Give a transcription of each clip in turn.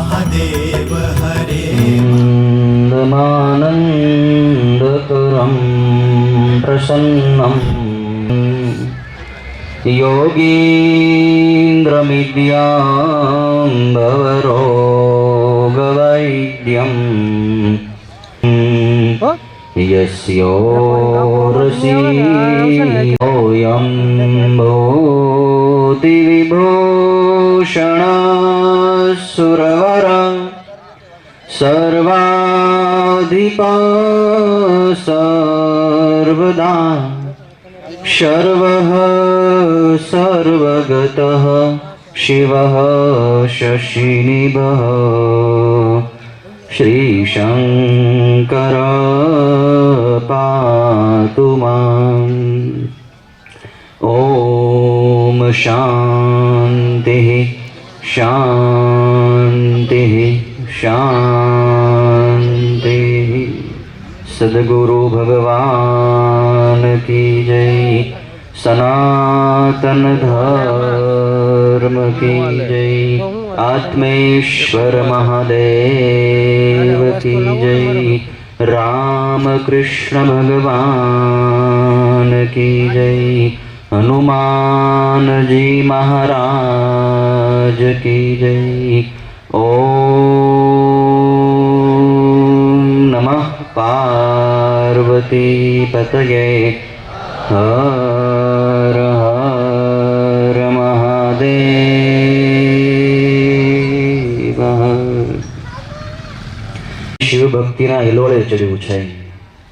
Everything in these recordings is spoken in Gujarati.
महादेव हरे मानन्दकरं प्रसन्नं योगीन्द्रमिद्याम्बवरोगवैद्यं यस्योरसीयोऽयं भूतिविभूषणसुरवर सर्वाधिपा सर्वदा सर्वः सर्वगतः शिवः शशिनिभः श्रीशङ्कर पातु माम्। ॐ शान्तिः शान्तिः शान्तिः। सद्गुरु भगवान की जय, सनातन धर्म की जय, आत्मेश्वर महादेव की जय, राम कृष्ण भगवान की जय, हनुमान जी महाराज की जय। ओम नमः पार्वती पतये हर हर महादेव। शिव भक्तिना हिलोळे चढ़્યું છે,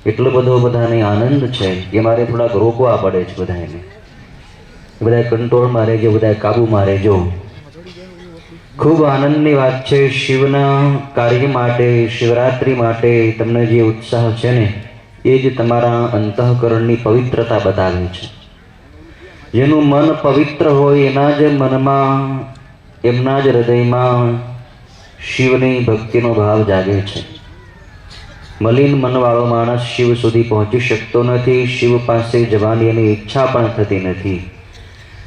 એટલો બધો બધાને આનંદ છે કે મારે થોડાક રોકવા પડે છે બધાને। બધા કંટ્રોલમાં રહેજો, બધા કાબુમાં રહેજો। ખૂબ આનંદની વાત છે। શિવના કાર્ય માટે, શિવરાત્રિ માટે તમને જે ઉત્સાહ છે ને એ જ તમારા અંતઃકરણની પવિત્રતા બતાવે છે। જેનું મન પવિત્ર હોય એના જ મનમાં, એમના જ હૃદયમાં શિવની ભક્તિનો ભાવ જાગે છે। મલિન મનવાળો માણસ શિવ સુધી પહોંચી શકતો નથી, શિવ પાસે જવાની એની ઈચ્છા પણ થતી નથી।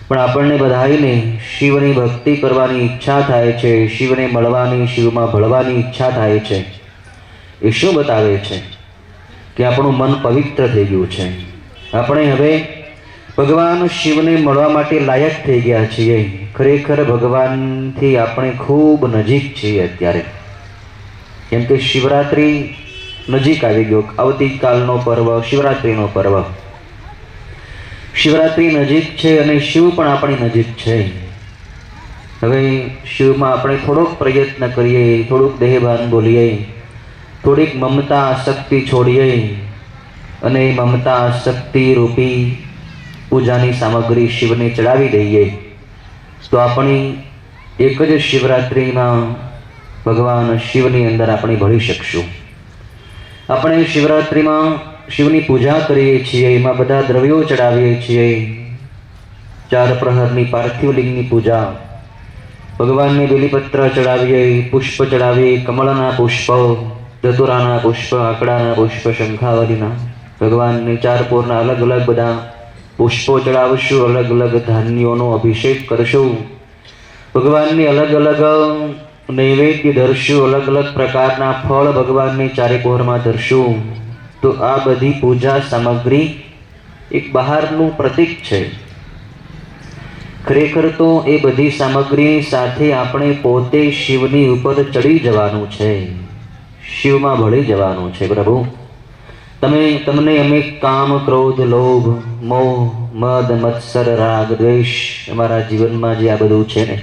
પણ આપણને બધાને શિવની ભક્તિ કરવાની ઈચ્છા થાય છે, શિવને મળવાની, શિવમાં ભળવાની ઈચ્છા થાય છે। એ શું બતાવે છે કે આપણું મન પવિત્ર થઈ ગયું છે। આપણે હવે ભગવાન શિવને મળવા માટે લાયક થઈ ગયા છીએ। ખરેખર ભગવાનથી આપણે ખૂબ નજીક છીએ અત્યારે, કેમ કે શિવરાત્રિ નજીક આવી ગયો। આવતીકાલનો પર્વ શિવરાત્રિનો પર્વ। શિવરાત્રિ નજીક છે અને શિવ પણ આપણી નજીક છે। હવે શિવમાં આપણે થોડોક પ્રયત્ન કરીએ, થોડુંક દેહભાન બોલીએ, થોડીક મમતા આસક્તિ છોડીએ અને મમતા આસક્તિ રૂપી પૂજાની સામગ્રી શિવને ચડાવી દઈએ તો આપણી એક જ શિવરાત્રિમાં ભગવાન શિવની અંદર આપણે ભળી શકશું। આપણે શિવરાત્રિમાં શિવની પૂજા કરીએ છીએ, એમાં બધા દ્રવ્યો ચડાવીએ છીએ। 4 પ્રહરની પાર્થિવલિંગની પૂજા, ભગવાનને બેલીપત્ર ચડાવીએ, પુષ્પ ચડાવીએ, કમળના પુષ્પ, ધતુરાના પુષ્પ, આકડાના પુષ્પ, શંખાવલીના। ભગવાનને 4 પોરના અલગ અલગ બધા પુષ્પો ચડાવશું, અલગ અલગ ધાન્યોનો અભિષેક કરશું, ભગવાનને અલગ અલગ નૈવેદ્ય ધરશું, અલગ અલગ પ્રકારના ફળ ભગવાનને 4 પહોરમાં ધરશું। તો આ બધી પૂજા સામગ્રી એક બહારનું પ્રતીક છે। ખરેખર તો એ બધી સામગ્રી સાથે આપણે પોતે શિવની ઉપર ચડી જવાનું છે, શિવમાં ભળી જવાનું છે। પ્રભુ તમને અમે કામ, ક્રોધ, લોભ, મોહ, મદ, મત્સર, રાગ, દ્વેષ અમારા જીવનમાં જે આ બધું છે ને,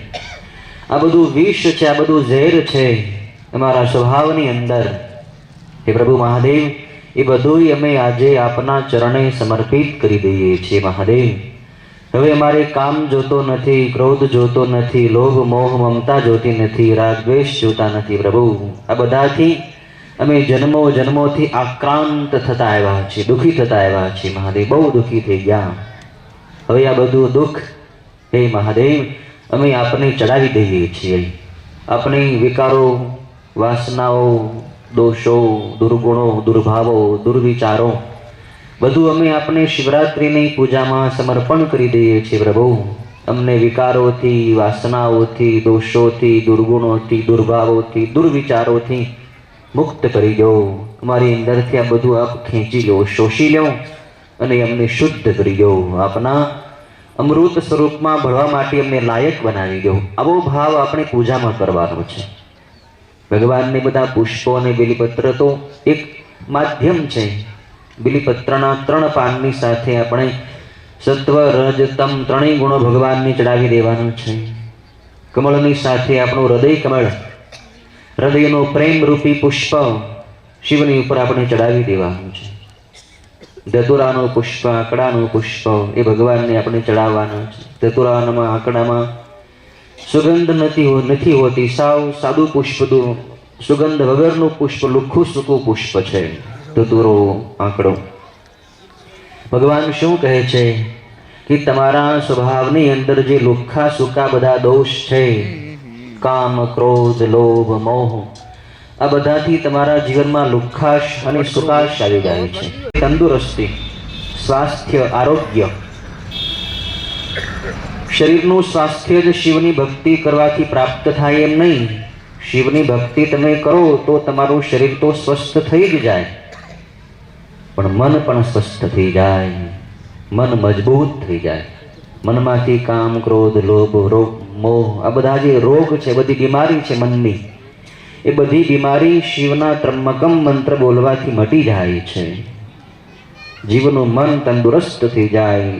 આ બધું વિષ છે, આ બધું ઝેર છે અમારા સ્વભાવની અંદર। હે પ્રભુ મહાદેવ, એ બધું અમે આજે આપના ચરણે સમર્પિત કરી દઈએ છીએ મહાદેવ। હવે અમારે કામ જોતો નથી, ક્રોધ જોતો નથી, લોભ, મોહ, મમતા જોતી નથી, રાગ, દ્વેષ જોતા નથી। પ્રભુ આ બધાથી અમે જન્મો જન્મોથી આક્રાંત થતા આવ્યા છીએ, દુઃખી થતા આવ્યા છીએ મહાદેવ, બહુ દુઃખી થઈ ગયા। હવે આ બધું દુઃખ હે મહાદેવ અમે આપને ચડાવી દઈએ છીએ। આપણી વિકારો, વાસનાઓ, દોષો, દુર્ગુણો, દુર્ભાવો, દુર્વિચારો બધું અમે આપને શિવરાત્રિની પૂજામાં સમર્પણ કરી દઈએ છીએ પ્રભુ। અમને વિકારોથી, વાસનાઓથી, દોષોથી, દુર્ગુણોથી, દુર્ભાવોથી, દુર્વિચારોથી મુક્ત કરી દો. અમારી અંદરથી આ બધું આપ ખેંચી લો, શોષી લો અને અમને શુદ્ધ કરી દો. આપના અમૃત સ્વરૂપમાં ભળવા માટે અમને લાયક બનાવી દો. આવો ભાવ આપણે પૂજામાં કરવાનો છે. ભગવાનને બધા પુષ્પો અને બેલીપત્ર તો એક માધ્યમ છે. બેલીપત્રના 3 પાનની સાથે આપણે સત્વ, રજ, તમ ત્રણેય ગુણો ભગવાનને ચડાવી દેવાનું છે. કમળની સાથે આપણું હૃદય કમળ, હૃદયનું પ્રેમ રૂપી પુષ્પ શિવની ઉપર આપણે ચડાવી દેવાનું છે. ધતુરાનું પુષ્પ, આંકડાનું પુષ્પ એ ભગવાનને આપણે ચડાવવાનું છે. ધતુરામાં, આંકડામાં સુગંધ નથી હોતી, સાવ સાદું પુષ્પ, સુગંધ વગરનું પુષ્પ, લુખ્ખું સૂકું પુષ્પ છે ધતુરો, આંકડો. ભગવાન શું કહે છે કે તમારા સ્વભાવની અંદર જે લુખ્ખા સૂકા બધા દોષ છે, કામ, ક્રોધ, લોભ, મોહ, આ બધાથી તમારા જીવનમાં લુખ્ખાશ અને સુખાશ આવી જાય છે. તંદુરસ્તી, સ્વાસ્થ્ય, આરોગ્ય, શરીરનું સ્વાસ્થ્ય જ શિવની ભક્તિ કરવાથી પ્રાપ્ત થાય એમ નહીં. શિવની ભક્તિ તમે કરો તો તમારું શરીર તો સ્વસ્થ થઈ જ જાય, પણ મન પણ સ્વસ્થ થઈ જાય, મન મજબૂત થઈ જાય. મનમાંથી કામ, ક્રોધ, લોભ, મોહ, આ બધા જે રોગ છે, બધી બીમારી છે મનની, એ બધી બીમારી શિવના ત્રંબકમ મંત્ર બોલવાથી મટી જાય છે. જીવનું મન તંદુરસ્ત થઈ જાય,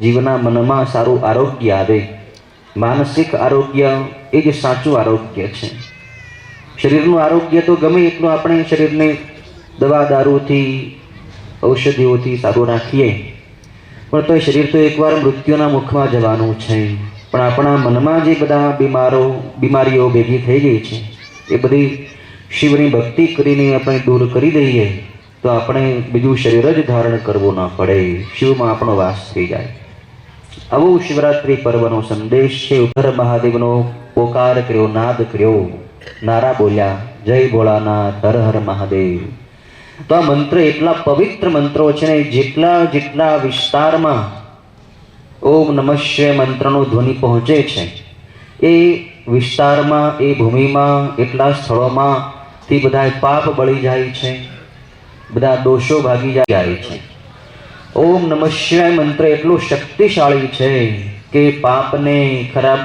જીવના મનમાં સારું આરોગ્ય આવે. માનસિક આરોગ્ય એ જ સાચું આરોગ્ય છે. શરીરનું આરોગ્ય તો ગમે એટલું આપણે શરીરને દવા દારૂથી, ઔષધિઓથી સારું રાખીએ, પણ તો શરીર તો એકવાર મૃત્યુના મુખમાં જવાનું છે. પણ આપણા મનમાં જે બધા બીમારીઓ ભેગી થઈ ગઈ છે, એ બધી શિવની ભક્તિ કરીને આપણે દૂર કરી દઈએ તો આપણે બીજું શરીર જ ધારણ કરવું ન પડે, શિવમાં આપણો વાસ થઈ જાય. આવો શિવરાત્રિ પર્વનો સંદેશ છે. હર મહાદેવનો પોકાર કર્યો, નાદ કર્યો, નારા બોલ્યા, જય ભોળાનાથ, હર હર મહાદેવ. તો આ મંત્ર એટલા પવિત્ર મંત્રો છે ને, જેટલા વિસ્તારમાં ઓમ નમઃ શિવાય મંત્રનો ધ્વનિ પહોંચે છે, એ વિસ્તારમાં, એ ભૂમિમાં, એટલા સ્થળોમાંથી બધા પાપ બળી જાય છે, બધા દોષો ભાગી જાય છે. ઓમ નમઃ શિવાય મંત્ર એટલું શક્તિશાળી છે કે પાપને, ખરાબ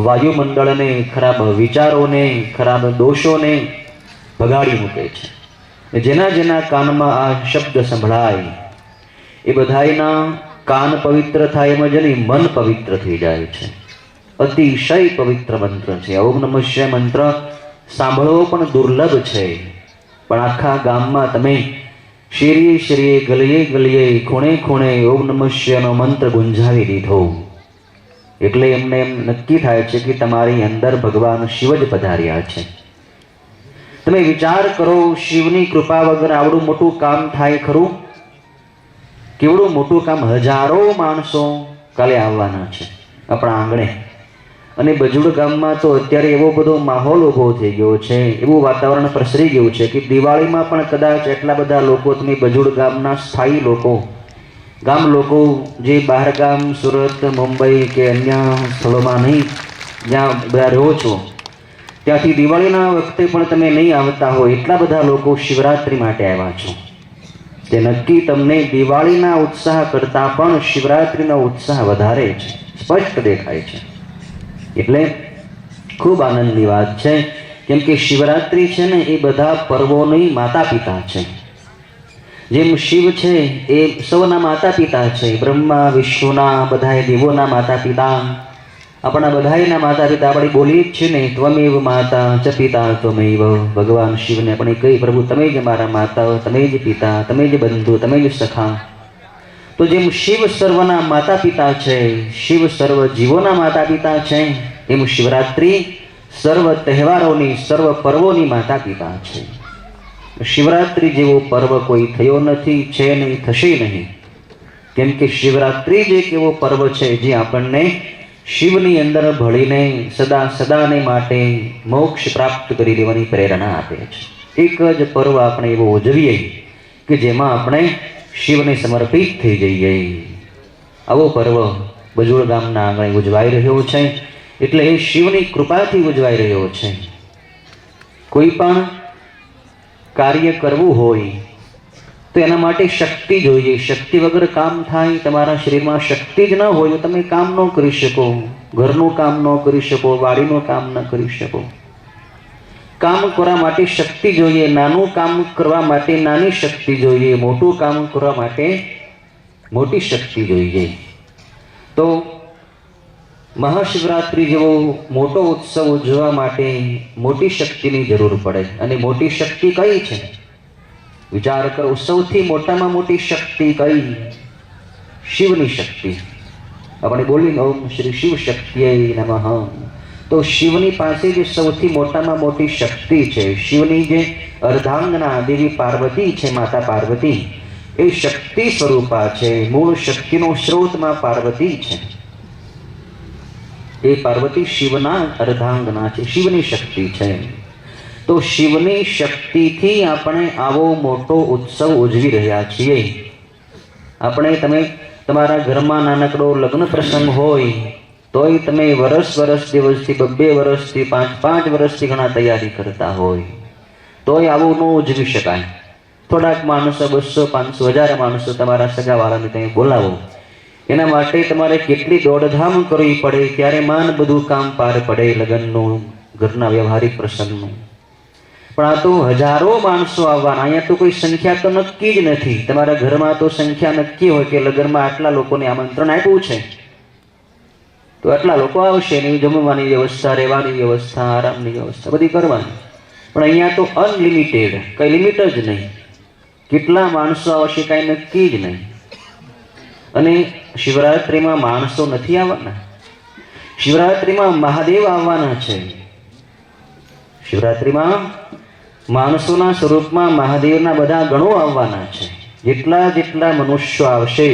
વાયુમંડળને, ખરાબ વિચારોને, ખરાબ દોષોને ભગાડી મૂકે છે. જેના કાનમાં આ શબ્દ સંભળાય એ બધાયના કાન પવિત્ર થાય એમ જ નહીં, મન પવિત્ર થઈ જાય છે. અતિશય પવિત્ર મંત્ર છે. ઓમ નમઃ શિવાય મંત્ર સાંભળવો પણ દુર્લભ છે, પણ આખા ગામમાં તમે શેરીએ, ગલીએ, ખૂણે ઓમ નમઃ શિવાયનો મંત્ર ગુંજાવી દીધો એટલે એમને એમ નક્કી થાય છે કે તમારી અંદર ભગવાન શિવ જ પધાર્યા છે. તમે વિચાર કરો, શિવની કૃપા વગર આવડું મોટું કામ થાય ખરું? કેવડું મોટું કામ! હજારો માણસો કાલે આવવાના છે આપણા આંગણે. અને બજુડ ગામમાં તો અત્યારે એવો બધો માહોલ ઊભો થઈ ગયો છે, એવું વાતાવરણ પ્રસરી ગયું છે કે દિવાળીમાં પણ કદાચ એટલા બધા લોકો, તમે બજુડ ગામના સ્થાયી લોકો, ગામ લોકો જે બહાર ગામ, સુરત, મુંબઈ કે અન્ય સ્થળોમાં નહીં, જ્યાં બધા રહો છો, ત્યાંથી દિવાળીના વખતે પણ તમે નહીં આવતા હોય એટલા બધા લોકો શિવરાત્રિ માટે આવ્યા છો. તે નક્કી તમને દિવાળીના ઉત્સાહ કરતાં પણ શિવરાત્રિનો ઉત્સાહ વધારે છે, સ્પષ્ટ દેખાય છે. એટલે ખૂબ આનંદની વાત છે, કેમ કે શિવરાત્રિ છે ને એ બધા પર્વોની માતા પિતા છે. જેમ શિવ છે એ સૌના માતા પિતા છે, બ્રહ્મા, વિષ્ણુના, બધા દેવોના માતા પિતા, આપણા બધાયના માતા પિતા. આપણે બોલીએ જ છે ને, ત્વમેવ માતા ચ પિતા ત્વમેવ. ભગવાન શિવને આપણે કહી, પ્રભુ તમે જ મારા માતા, તમે જ પિતા, તમે જ બંધુ, તમે જ સખા. તો જેમ શિવ સર્વના માતા પિતા છે, શિવ સર્વ જીવોના માતા પિતા છે, એમ શિવરાત્રિ સર્વ તહેવારોની, સર્વ પર્વોની માતા પિતા છે. શિવરાત્રિ જેવો પર્વ કોઈ થયો નથી, છે નહીં, થશે નહીં. કેમ કે શિવરાત્રિ જ એક એવો પર્વ છે જે આપણને શિવની અંદર ભળીને સદાને માટે મોક્ષ પ્રાપ્ત કરી લેવાની પ્રેરણા આપે છે. એક જ પર્વ આપણે એવો ઉજવીએ કે જેમાં આપણે શિવને સમર્પિત થઈ જઈએ. આવો પર્વ બજોળ ગામના આંગણે ઉજવાઈ રહ્યો છે. એટલે એ શિવની કૃપાથી ઉજવાઈ રહ્યો છે. કોઈ પણ કાર્ય કરવું હોય તો એના માટે શક્તિ જોઈએ. શક્તિ વગર કામ થાય? તમારા શરીરમાં શક્તિ જ ન હોય તો તમે કામ ન કરી શકો. ઘરનું કામ ન કરી શકો, વાડીનું કામ ન કરી શકો. કામ કરવા માટે શક્તિ જોઈએ. નાનું કામ કરવા માટે નાની શક્તિ જોઈએ, મોટું કામ કરવા માટે મોટી શક્તિ જોઈએ. તો મહાશિવરાત્રિ જેવો મોટો ઉત્સવ ઉજવવા માટે મોટી શક્તિની જરૂર પડે. અને મોટી શક્તિ કઈ છે? વિચાર કરો. સૌથી મોટામાં મોટી શક્તિ કઈ? શિવની શક્તિ. આપણે બોલીને ઓમ શ્રી શિવ શક્તિએ નમઃ. તો શિવની પાસે જે સૌથી મોટામાં મોટી શક્તિ છે, શિવની જે અર્ધાંગના દેવી પાર્વતી છે, માતા પાર્વતી, એ શક્તિ સ્વરૂપા છે. મૂળ શક્તિનો સ્ત્રોતમાં પાર્વતી છે. એ પાર્વતી શિવના અર્ધાંગના છે, શિવની શક્તિ છે. તો શિવની શક્તિથી આપણે આવો મોટો ઉત્સવ ઉજવી રહ્યા છીએ. તમે તમારા ઘરમાં નાનકડો લગ્ન પ્રસંગ હોય તોય તમે વર્ષ દિવસથી, 2 વર્ષથી, 5 વર્ષથી ઘણા તૈયારી કરતા હોય તોય આવું ન ઉજવી શકાય. થોડાક માણસો, 200, 500, 1000 માણસો તમારા સગાવાળાને તમે બોલાવો, એના માટે તમારે કેટલી દોડધામ કરવી પડે, ત્યારે માન બધું કામ પાર પડે લગ્નનું, ઘરના વ્યવહારિક પ્રસંગનું. પણ આ તો હજારો માણસો આવવાના. અહીંયા તો કોઈ સંખ્યા તો નક્કી જ નથી. તમારા ઘરમાં તો સંખ્યા નક્કી હોય કે લગ્નમાં આટલા લોકોને આમંત્રણ આપ્યું છે તો આટલા લોકો આવશે. એની જમવાની વ્યવસ્થા, રહેવાની વ્યવસ્થા, આરામની વ્યવસ્થા બધી કરવાની. પણ અહીંયા તો અનલિમિટેડ, કઈ લિમિટ જ નહીં. કેટલા માણસો આવશે કાંઈ નક્કી જ નહીં. અને શિવરાત્રિમાં માણસો નથી આવવાના. શિવરાત્રિમાં મહાદેવ આવવાના છે. શિવરાત્રિમાં માણસોના સ્વરૂપમાં મહાદેવના બધા ગણો આવવાના છે. જેટલા મનુષ્યો આવશે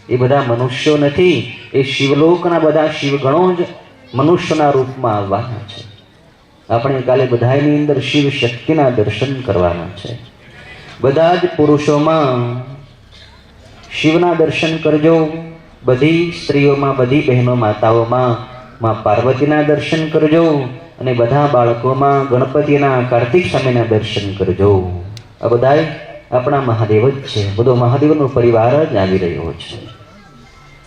એ બધા મનુષ્યો નથી, એ શિવલોકના બધા શિવગણો જ મનુષ્યના રૂપમાં આવવાના છે. આપણે કાલે બધાની અંદર શિવ શક્તિના દર્શન કરવાના છે. બધા જ પુરુષોમાં શિવના દર્શન કરજો. બધી સ્ત્રીઓમાં, બધી બહેનો માતાઓમાં માં પાર્વતીના દર્શન કરજો. અને બધા બાળકોમાં ગણપતિના, કાર્તિક સ્વામીના દર્શન કરજો. આ બધા આપણા મહાદેવ જ છે. બધો મહાદેવનો પરિવાર જ આવી રહ્યો છે.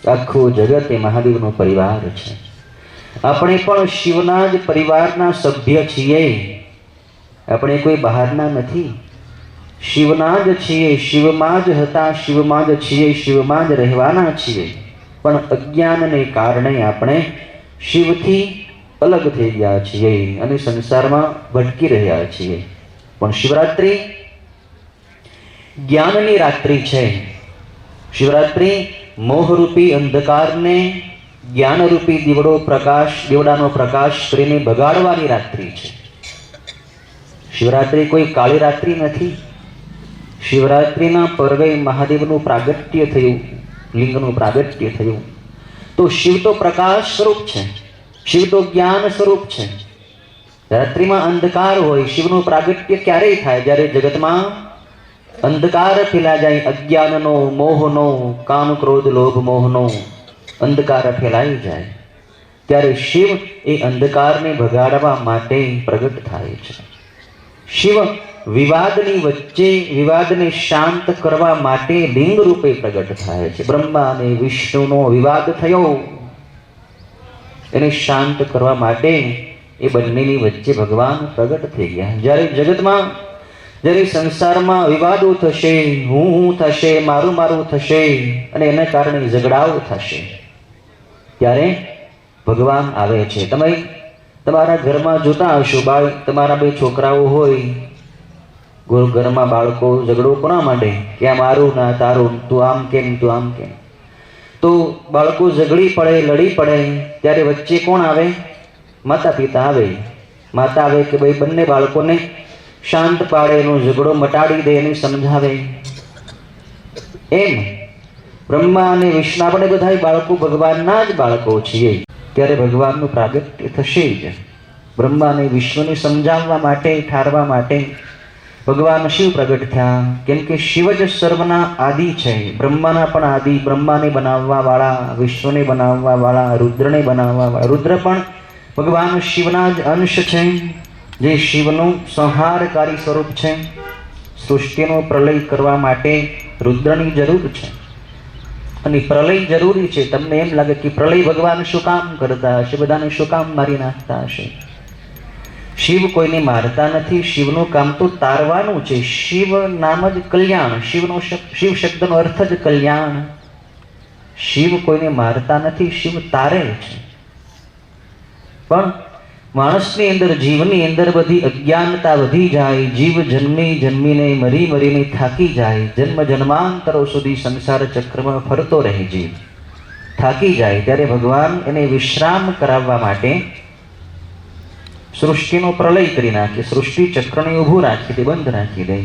આખું જગત એ મહાદેવનો પરિવાર છે. આપણે પણ શિવના જ પરિવારના સભ્ય છીએ. આપણે કોઈ બહારના નથી, શિવના જ છીએ. શિવમાં જ હતા, શિવમાં જ છીએ, શિવમાં જ રહેવાના છીએ. પણ અજ્ઞાનને કારણે આપણે શિવથી અલગ થઈ ગયા છીએ અને સંસારમાં ભટકી રહ્યા છીએ. પણ શિવરાત્રિ જ્ઞાનની રાત્રિ છે. શિવરાત્રિ મોહરૂપી અંધકારને જ્ઞાનરૂપી દીવડાનો પ્રકાશ કરીને ભગાડવાની રાત્રિ છે. શિવરાત્રિ કોઈ કાળી રાત્રિ નથી. શિવરાત્રિના પર્વે મહાદેવનું પ્રાગટ્ય થયું, લિંગનું પ્રાગટ્ય થયું. તો શિવ તો પ્રકાશ સ્વરૂપ છે, શિવ તો જ્ઞાન સ્વરૂપ છે. રાત્રિમાં અંધકાર હોય. શિવનું પ્રાગટ્ય ક્યારેય થાય? જ્યારે જગતમાં અંધકાર ફેલાઈ જાય, અજ્ઞાનનો, મોહનો, કામ, ક્રોધ, લોભ, મોહનો અંધકાર ફેલાઈ જાય, ત્યારે શિવ એ અંધકારને ભગાડવા માટે પ્રગટ થાય છે. શિવ વિવાદની વચ્ચે વિવાદને શાંત કરવા માટે લિંગ રૂપે પ્રગટ થાય છે. બ્રહ્મા અને વિષ્ણુનો વિવાદ થયો, એને શાંત કરવા માટે એ બંનેની વચ્ચે ભગવાન પ્રગટ થઈ ગયા. જ્યારે સંસારમાં વિવાદો થશે, હું થશે, મારું થશે અને એના કારણે ઝઘડાઓ થશે, ત્યારે ભગવાન આવે છે. તમે તમારા ઘરમાં જોતા હશો, તમારા 2 છોકરાઓ હોય, ઘરમાં બાળકો ઝઘડો કોના માંડે કે આ મારું ના તારું, તું આમ કેમ, તું આમ કેમ. તો બાળકો ઝઘડી પડે, લડી પડે, ત્યારે વચ્ચે કોણ આવે? માતા પિતા આવે. માતા આવે કે ભાઈ બંને બાળકોને શાંત પાડે, એનો ઝઘડો મટાડી દે, એને સમજાવે. એમ બ્રહ્મા અને વિષ્ણુ, આપણે બધા બાળકો ભગવાનના જ બાળકો છીએ. ત્યારે ભગવાનનું પ્રાગટ્ય થશે જ. બ્રહ્મા અને વિષ્ણુને સમજાવવા માટે, ઠારવા માટે ભગવાન શિવ પ્રગટ થયા, કેમ કે શિવ જ સર્વના આદિ છે, બ્રહ્માના પણ આદિ, બ્રહ્માને બનાવવા વાળા, વિશ્વને બનાવવા વાળા, રુદ્રને બનાવવા વાળા. રુદ્ર પણ ભગવાન શિવના જ અંશ છે, જે શિવનું સંહારકારી સ્વરૂપ છે. સૃષ્ટિનો પ્રલય કરવા માટે રુદ્રની જરૂર છે, અને પ્રલય જરૂરી છે. તમને એમ લાગે કે પ્રલય ભગવાન શું કામ કરતા હશે, બધાને શું કામ મારી નાખતા હશે? શિવ કોઈને મારતા નથી, શિવનું કામ તો તારવાનું છે. શિવ નામ જ કલ્યાણ, શિવ શબ્દનો અર્થ જ કલ્યાણ. શિવ કોઈને મારતા નથી, શિવ તારે છે. પણ માણસની અંદર, જીવની અંદર બધી અજ્ઞાનતા વધી જાય, જીવ જન્મી જન્મીને મરી મરીને થાકી જાય, જન્મ જન્માંતરો સુધી સંસાર ચક્રમાં ફરતો રહે, જીવ થાકી જાય, ત્યારે ભગવાન એને વિશ્રામ કરાવવા માટે સૃષ્ટિનો પ્રલય કરી નાખે, સૃષ્ટિ ચક્રને ઊભું રાખી દે, બંધ રાખી દે.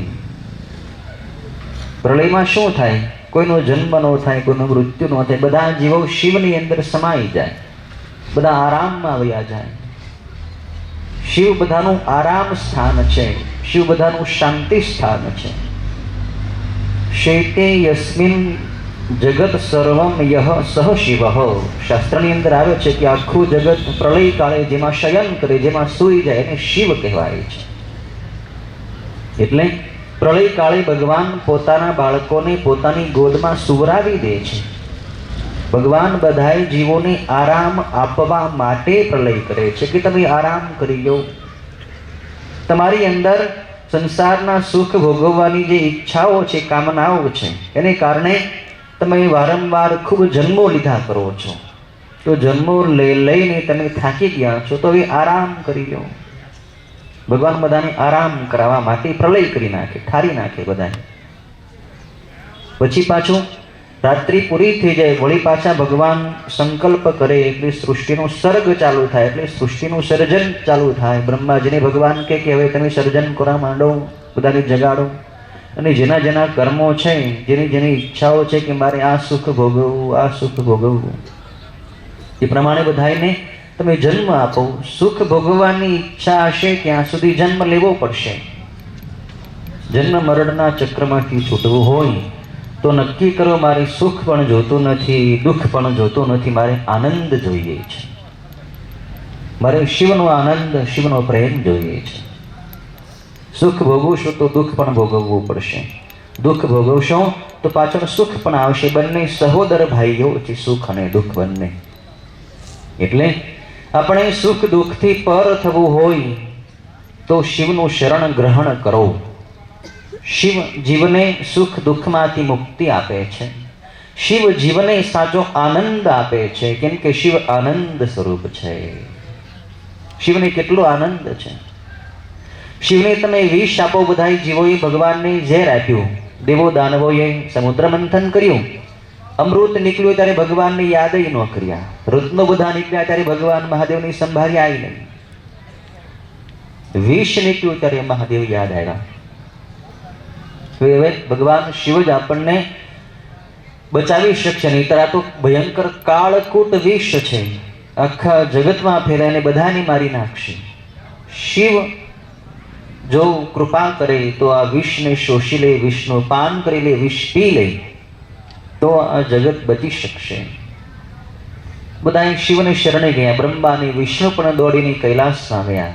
પ્રલયમાં શું થાય? કોઈનો જન્મ ન થાય, કોઈનું મૃત્યુ ન થાય, બધા જીવો શિવની અંદર સમાઈ જાય, બધા આરામમાં વયા જાય. શિવ બધાનું આરામ સ્થાન છે, શિવ બધાનું શાંતિ સ્થાન છે. શૈતે યસ્મિન જગત સર્વમ યહ સહ શિવ. શાસ્ત્રની અંદર આવે છે કે આખું જગત પ્રલય કાળે જેમાં શયન કરે, જેમાં સૂઈ જાય, એને શિવ કહેવાય છે. એટલે પ્રલય કાળે ભગવાન પોતાના બાળકોને પોતાની ગોદમાં સુવરાવી દે છે. ભગવાન બધાય જીવોને આરામ આપવા માટે પ્રલય કરે છે કે તમે આરામ કરી લો. તમારી અંદર સંસારના સુખ ભોગવવાની જે ઈચ્છાઓ છે, કામનાઓ છે, એને કારણે તમે વારંવાર ખૂબ જન્મો લીધા કરો છો. તો જન્મો લઈને તમે થાકી ગયા છો, તો હવે આરામ કરી લો. ભગવાન બધાને આરામ કરાવવા માટે પ્રલય કરી નાખે, ઠારી નાખે બધાને. પછી પાછું રાત્રિ પૂરી થઈ જાય, વળી પાછા ભગવાન સંકલ્પ કરે એટલે સૃષ્ટિનો સર્ગ ચાલુ થાય, એટલે સૃષ્ટિનું સર્જન ચાલુ થાય. બ્રહ્માજીને ભગવાન કે હવે તમે સર્જન કરવા માંડો, બધાને જગાડો, અને જેના જેના કર્મો છે, જેની જેની ઈચ્છાઓ છે કે મારે આ સુખ ભોગવવું, આ સુખ ભોગવવું, એ પ્રમાણે બધાને તમે જન્મ આપો. સુખ ભોગવવાની ઈચ્છા હશે ત્યાં સુધી જન્મ લેવો પડશે. જન્મ મરણના ચક્રમાંથી છૂટવું હોય તો નક્કી કરો, મારે સુખ પણ જોતું નથી, દુઃખ પણ જોતું નથી, મારે આનંદ જોઈએ છે. મારે શિવનો આનંદ, શિવનો પ્રેમ જોઈએ છે. સુખ ભોગવશો તો દુઃખ પણ ભોગવવું પડશે, દુઃખ ભોગવશો તો પાછળ સુખ પણ આવશે. બંને સહોદર ભાઈઓ છે, સુખ અને દુઃખ બંને. એટલે આપણે સુખ દુઃખથી પર થવું હોય તો શિવનું શરણ ગ્રહણ કરો. શિવ જીવને સુખ દુઃખમાંથી મુક્તિ આપે છે. શિવ જીવને સાચો આનંદ આપે છે, કેમ કે શિવ આનંદ સ્વરૂપ છે. શિવને કેટલો આનંદ છે. શિવને તમે વિષ આપો, બધા જીવોએ ભગવાનને ઝેર આપ્યું, દેવો દાનવોએ સમુદ્ર મંથન કર્યું, અમૃત નીકળ્યું ત્યારે ભગવાનને યાદ ન કર્યા, રત્નો બધા નીકળ્યા ત્યારે ભગવાન મહાદેવની સંભાળ્યા નહીં, વિષ નીકળ્યું ત્યારે મહાદેવ યાદ આવ્યા. હવે ભગવાન શિવ જ આપણને બચાવી શકશે, નહીંતર આ તો ભયંકર કાળકૂટ વિષ છે, આખા જગતમાં ફેલાઈને બધાને મારી નાખશે. શિવ જો કૃપા કરે તો આ વિષને શોષી લે, વિષનું પાન કરી લે, વિષ પી લે, તો આ જગત બચી શકશે. બધા શિવને શરણે ગયા. બ્રહ્મા અને વિષ્ણુ પણ દોડીને કૈલાસમાં આવ્યા,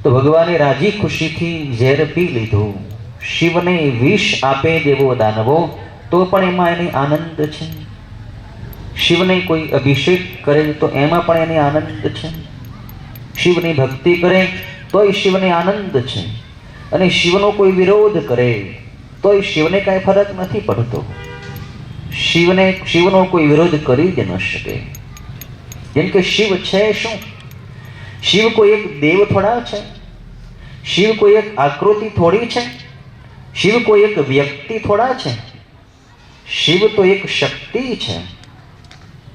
તો ભગવાને રાજી ખુશીથી ઝેર પી લીધું. શિવને વિષ આપે દેવો દાનવો તો પણ એમાં એને આનંદ છે. શિવને કોઈ અભિષેક કરે તો એમાં પણ એને આનંદ છે. શિવની ભક્તિ કરે તોય શિવને આનંદ છે, અને શિવનો કોઈ વિરોધ કરે તોય શિવને કાંઈ ફરક નથી પડતો. શિવનો કોઈ વિરોધ કરી જ ન શકે, જેમ કે શિવ છે શું? શિવ કોઈ એક દેવ થોડા છે, શિવ કોઈ એક આકૃતિ થોડી છે, શિવ કોઈ એક વ્યક્તિ થોડા છે. શિવ તો એક શક્તિ છે,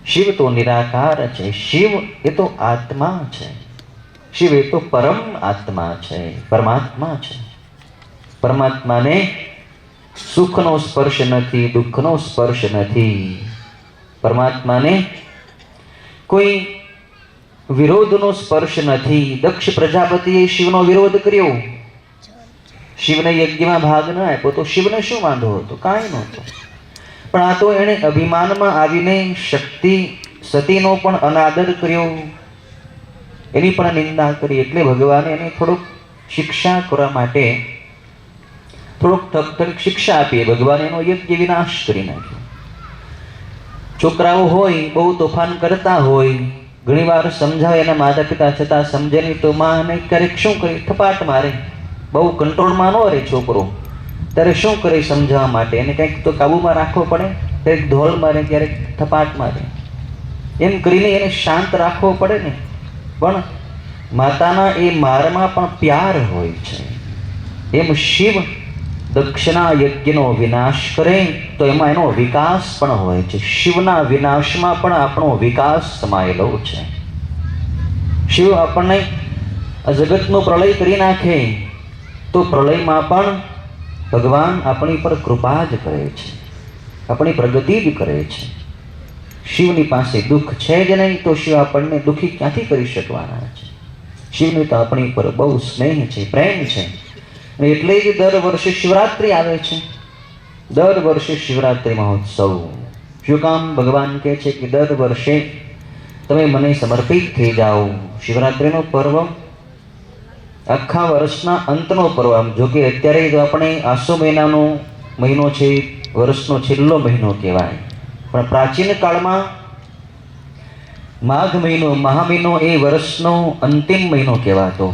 શિવ તો નિરાકાર છે, શિવ એ તો આત્મા છે, શિવ એ તો પરમ આત્મા છે, પરમાત્મા છે. પરમાત્માને સુખનો સ્પર્શ નથી, દુઃખનો સ્પર્શ નથી. પરમાત્માને કોઈ વિરોધનો સ્પર્શ નથી. દક્ષ પ્રજાપતિએ શિવનો વિરોધ કર્યો, શિવને યજ્ઞમાં ભાગ ન આપ્યો તો શિવને શું વાંધો હતો? કાંઈ નહોતો. પણ આ તો એણે અભિમાનમાં આવીને શક્તિ સતીનો પણ અનાદર કર્યો, એની પણ નિંદા કરી. એટલે ભગવાને એને થોડુંક શિક્ષા કરવા માટે થોડુંક શિક્ષા આપી. ભગવાને એનો યજ્ઞ વિનાશ કરી નાખ્યો. છોકરાઓ હોય બહુ તોફાન કરતા હોય, ઘણીવાર સમજાવે એના માતા પિતા છતાં સમજે નહીં તો માં એને ક્યારેક શું કરે? થપાટ મારે. બહુ કંટ્રોલમાં ન રહે છોકરો ત્યારે શું કરે સમજાવવા માટે? એને કંઈક તો કાબુમાં રાખવો પડે. ક્યારેક ધોળ મારે, ક્યારેક થપાટ મારે, એમ કરીને એને શાંત રાખવો પડે ને. પણ માતાના એ મારમાં પણ પ્યાર હોય છે. એમ શિવ દક્ષના યજ્ઞનો વિનાશ કરે તો એમાં એનો વિકાસ પણ હોય છે. શિવના વિનાશમાં પણ આપણો વિકાસ સમાયેલો છે. શિવ આપણને આ જગતનો પ્રલય કરી નાખે તો પ્રલયમાં પણ ભગવાન આપણી પર કૃપા જ કરે છે, આપણી પ્રગતિ જ કરે છે. શિવની પાસે દુઃખ છે જ નહીં તો શિવ આપણને દુઃખી ક્યાંથી કરી શકવાના છે? શિવને તો આપણી પર બહુ સ્નેહ છે, પ્રેમ છે. અને એટલે જ દર વર્ષે શિવરાત્રિ આવે છે. દર વર્ષે શિવરાત્રિ મહોત્સવ. શું કામ? ભગવાન કહે છે કે દર વર્ષે તમે મને સમર્પિત થઈ જાઓ. શિવરાત્રિનો પર્વ આખા વર્ષના અંતનો પર્વ. આમ જોકે અત્યારે તો આપણે આસો મહિનાનો મહિનો છે, વર્ષનો છેલ્લો મહિનો કહેવાય. પણ પ્રાચીન કાળમાં માઘ મહિનો, મહા મહિનો એ વર્ષનો અંતિમ મહિનો કહેવાતો.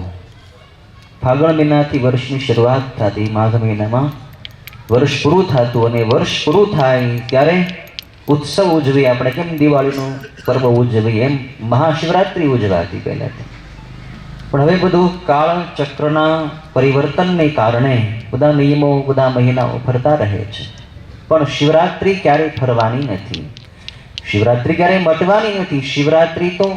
ફાગણ મહિનાથી વર્ષની શરૂઆત થતી. માઘ મહિનામાં વર્ષ પૂરું થતું અને વર્ષ પૂરું થાય ત્યારે ઉત્સવ ઉજવી. આપણે કેમ દિવાળીનું પર્વ ઉજવી એમ મહાશિવરાત્રિ ઉજવાતી પહેલાંથી. પણ હવે બધું કાળ ચક્રના પરિવર્તનને કારણે બધા નિયમો, બધા મહિનાઓ ફરતા રહે છે. પણ શિવરાત્રિ ક્યારેય ફરવાની નથી. શિવરાત્રિ ક્યારેય મટવાની નથી. શિવરાત્રિ તો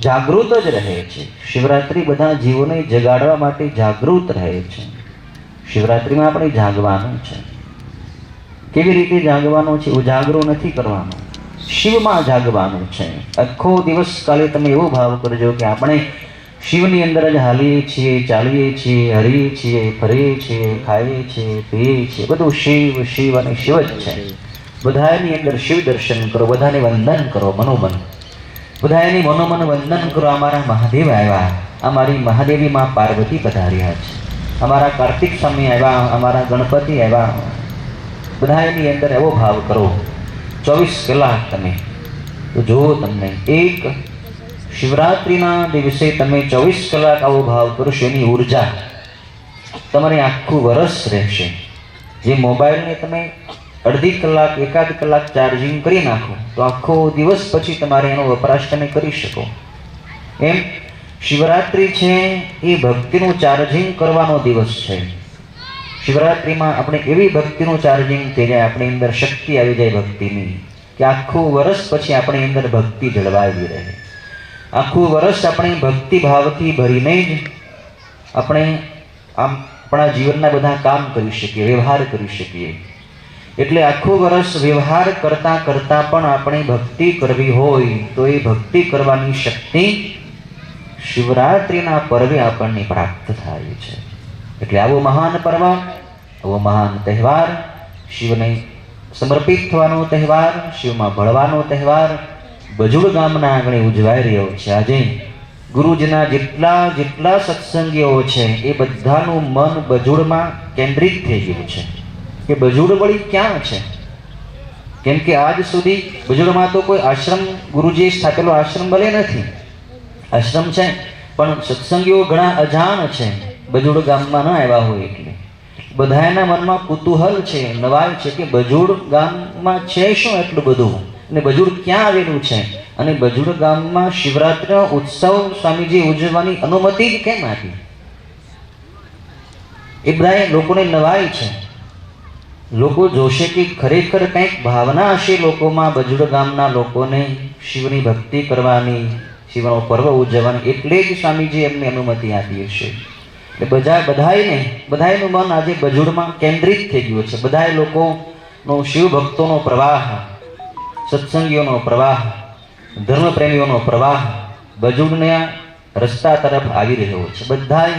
જાગૃત જ રહે છે. શિવરાત્રિ બધા જીવોને જગાડવા માટે જાગૃત રહે છે. શિવરાત્રિમાં આપણે જાગવાનું છે. કેવી રીતે જાગવાનું છે? ઉજાગરો નથી કરવાનો, શિવમાં જાગવાનું છે. આખો દિવસ કાલે તમે એવો ભાવ કરજો કે આપણે શિવની અંદર જ હાલીએ છીએ, ચાલીએ છીએ, હરીએ છીએ, ફરીએ છીએ, ખાઈએ છીએ, પીએ છીએ. બધું શિવ શિવ અને શિવ જ છે. બધાની અંદર શિવ દર્શન કરો, બધાને વંદન કરો મનોમન. બધા એની મનોમન વંદન કરો. અમારા મહાદેવ આવ્યા, અમારી મહાદેવી માં પાર્વતી પધાર્યા છે, અમારા કાર્તિક સ્વામી આવ્યા, અમારા ગણપતિ આવ્યા. બધા એની અંદર એવો ભાવ કરો. 24 કલાક તમે તો જુઓ, તમને એક શિવરાત્રિના દિવસે તમે 24 કલાક આવો ભાવ કરશો, એની ઉર્જા તમારે આખું વરસ રહેશે. જે મોબાઈલને તમે અડધી કલાક, એકાદ કલાક ચાર્જિંગ કરી નાખો તો આખો દિવસ પછી તમારે એનો વપરાશ તમે કરી શકો. એમ શિવરાત્રિ છે એ ભક્તિનું ચાર્જિંગ કરવાનો દિવસ છે. શિવરાત્રિમાં આપણે એવી ભક્તિનું ચાર્જિંગ થઈ જાય, આપણી અંદર શક્તિ આવી જાય ભક્તિની, કે આખું વર્ષ પછી આપણી અંદર ભક્તિ જળવાઈ રહે. આખું વર્ષ આપણે ભક્તિ ભાવથી ભરીને જ આપણે આપણા જીવનના બધા કામ કરી શકીએ, વ્યવહાર કરી શકીએ. એટલે આખું વર્ષ વ્યવહાર કરતાં કરતાં પણ આપણે ભક્તિ કરવી હોય તો એ ભક્તિ કરવાની શક્તિ શિવરાત્રિના પર્વે આપણને પ્રાપ્ત થાય છે. એટલે આવો મહાન પર્વ, આવો મહાન તહેવાર, શિવને સમર્પિત થવાનો તહેવાર, શિવમાં ભળવાનો તહેવાર બજુડ ગામના આંગણે ઉજવાઈ રહ્યો છે. આજે ગુરુજીના જેટલા સત્સંગીઓ છે એ બધાનું મન બજુડમાં કેન્દ્રિત થઈ ગયું છે કે બજુડ વળી ક્યાં છે. કેમ કે આજ સુધી બજુડમાં તો કોઈ આશ્રમ, ગુરુજીએ સ્થાપેલો આશ્રમ ભલે નથી, આશ્રમ છે પણ સત્સંગીઓ ઘણા અજાણ છે, બજુડ ગામમાં ન આવ્યા હોય. એટલે બધાના મનમાં કુતૂહલ છે, નવાઈ છે કે બજુડ ગામમાં છે શું એટલું બધું, અને બજુડ ક્યાં આવેલું છે, અને બજુડ ગામમાં શિવરાત્રિનો ઉત્સવ સ્વામીજી ઉજવવાની અનુમતિ જ કેમ આપી. એ બધા લોકોને નવાઈ છે. લોકો જોશે કે ખરેખર કંઈક ભાવના હશે લોકોમાં, બજુડ ગામના લોકોને શિવની ભક્તિ કરવાની, શિવનો પર્વ ઉજવવાની, એટલે જ સ્વામીજી એમને અનુમતિ આપી હશે. એટલે બધાયનું મન આજે બજુડમાં કેન્દ્રિત થઈ ગયું છે. બધા લોકોનો શિવ ભક્તોનો પ્રવાહ, સત્સંગીઓનો પ્રવાહ, ધર્મપ્રેમીઓનો પ્રવાહ બજુડના રસ્તા તરફ આવી રહ્યો છે. બધા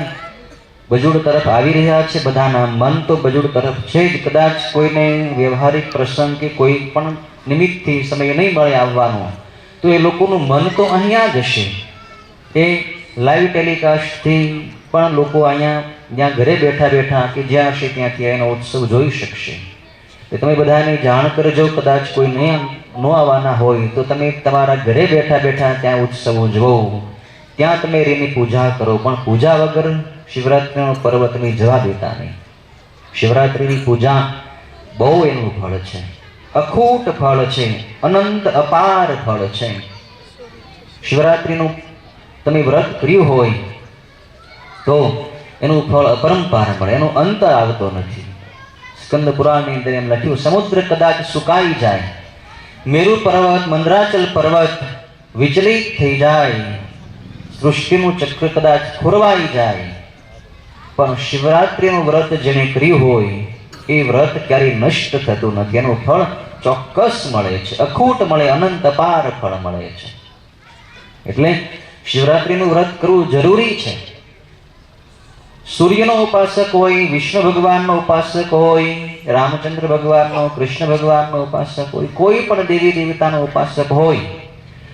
બજુડ તરફ આવી રહ્યા છે, બધાના મન તો બજુડ તરફ છે જ. કદાચ કોઈને વ્યવહારિક પ્રસંગ કે કોઈ પણ નિમિત્તથી સમય નહીં મળે આવવાનો, તો એ લોકોનું મન તો અહીંયા જ હશે. એ લાઈવ ટેલિકાસ્ટથી પણ લોકો અહીંયા જ્યાં ઘરે બેઠા બેઠા કે જ્યાં હશે ત્યાંથી એનો ઉત્સવ જોઈ શકશે. એ તમે બધાને જાણ કરજો. કદાચ કોઈ ન આવવાના હોય તો તમે તમારા ઘરે બેઠા બેઠા ત્યાં ઉત્સવ ઉજવો, ત્યાં તમે એની પૂજા કરો. પણ પૂજા વગર શિવરાત્રિનો પર્વ તમે જવા દેતા નહીં. શિવરાત્રિની પૂજા બહુ એનું ફળ છે, અખૂટ ફળ છે, અનંત અપાર ફળ છે. શિવરાત્રિનું તમે વ્રત કર્યું હોય તો એનું ફળ અપરંપાર મળે, એનો અંત આવતો નથી. સ્કંદ પુરાણની અંદર એમ લખ્યું, સમુદ્ર કદાચ સુકાઈ જાય, મેરુ પર્વત મંદરાચલ પર્વત વિચલિત થઈ જાય, સૃષ્ટિનું ચક્ર કદાચ ખોરવાઈ જાય, પણ શિવરાત્રિનું વ્રત જેને કર્યું હોય એ વ્રત ક્યારેય નષ્ટ થતું નથી. એનું ફળ ચોક્કસ મળે છે, અખૂટ મળે, અનંત અપાર ફળ મળે છે. એટલે શિવરાત્રિનું વ્રત કરવું જરૂરી છે. સૂર્યનો ઉપાસક હોય, વિષ્ણુ ભગવાનનો ઉપાસક હોય, રામચંદ્ર ભગવાનનો, કૃષ્ણ ભગવાનનો ઉપાસક હોય, કોઈ પણ દેવી દેવતાનો ઉપાસક હોય,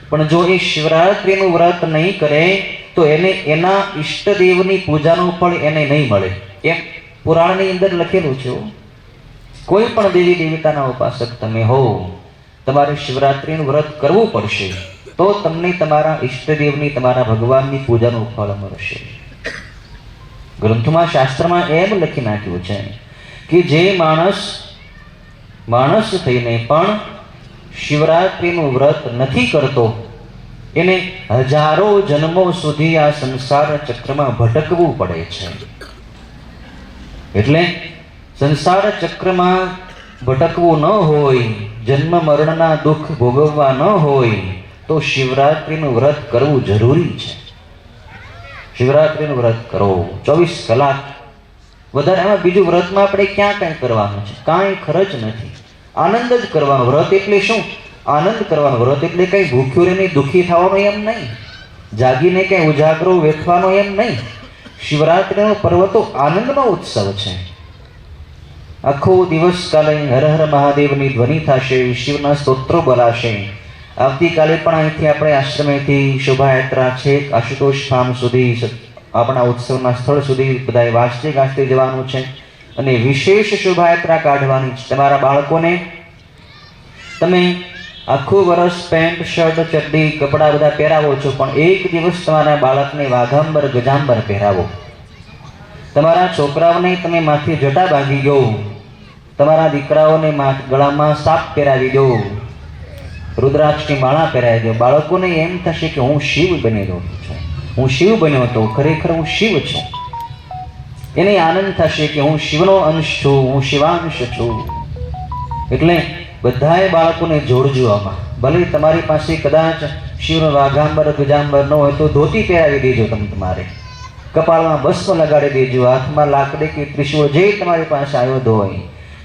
પણ જો એ શિવરાત્રિનું વ્રત નહીં કરે તો એને એના ઈષ્ટદેવની પૂજાનું ફળ એને નહીં મળે. એમ પુરાણની અંદર લખેલું છે. કોઈ પણ દેવી દેવતાના ઉપાસક તમે હો, તમારે શિવરાત્રિનું વ્રત કરવું પડશે, તો તમને તમારા ઈષ્ટદેવની, તમારા ભગવાનની પૂજાનું ફળ મળશે. ગ્રંથમાં, શાસ્ત્રમાં એમ લખી નાખ્યું છે કે જે માણસ થઈને પણ શિવરાત્રિનું વ્રત નથી કરતો એને હજારો જન્મો સુધી આ સંસાર ચક્રમાં ભટકવું પડે છે. એટલે સંસાર ચક્રમાં ભટકવું ન હોય, જન્મ મરણના દુઃખ ભોગવવા ન હોય, તો શિવરાત્રિનું વ્રત કરવું જરૂરી છે. શિવરાત્રિનું વ્રત કરો 24 કલાક. વધારે એમાં બીજું વ્રતમાં આપણે ક્યાં કાંઈ કરવાનું છે? કાંઈ ખર્ચ નથી, આનંદ જ કરવાનો. વ્રત એટલે શું? આનંદ કરવાનો. વ્રત એટલે કંઈ ભૂખ્યું રહીને દુઃખી થવાનો એમ નહીં, જાગીને કંઈ ઉજાગરો વેઠવાનો એમ નહીં. શિવરાત્રિનો પર્વ તો આનંદનો ઉત્સવ છે. આખો દિવસ કાલે હર હર મહાદેવની ધ્વનિ થશે, શિવના સ્તોત્રો બોલાશે. આવતીકાલે પણ અહીંથી આપણે આશ્રમેથી શોભાયાત્રા છે આશુતોષ ફાર્મ સુધી, આપણા ઉત્સવના સ્થળ સુધી બધાએ વાજતે ગાજતે જવાનું છે અને વિશેષ શોભાયાત્રા કાઢવાની છે. તમારા બાળકોને તમે આખું વર્ષ પેન્ટ શર્ટ ચડ્ડી કપડાં બધા પહેરાવો છો, પણ એક દિવસ તમારા બાળકને વાઘાંબર ગજાંબર પહેરાવો. તમારા છોકરાઓને તમે માથે જટા બાંધી દો, તમારા દીકરાઓને ગળામાં સાપ પહેરાવી દો, રુદ્રાક્ષની માળા પહેરાવી દો. બાળકોને એમ થશે કે હું શિવ બનેલો છું, હું શિવ બન્યો હતો, ખરેખર હું શિવ છું. એને આનંદ થશે કે હું શિવનો અંશ છું, હું શિવાંશ છું. એટલે બધાએ બાળકોને જોડજો આમાં. ભલે તમારી પાસે કદાચ શિવનો વાઘાંબર ગજાંબર ન હોય તો ધોતી પહેરાવી દેજો, તમે તમારે કપાળમાં ભસ્મ લગાડી દેજો, હાથમાં લાકડી કે ત્રિશૂળ જે તમારી પાસે આવ્યો હોય,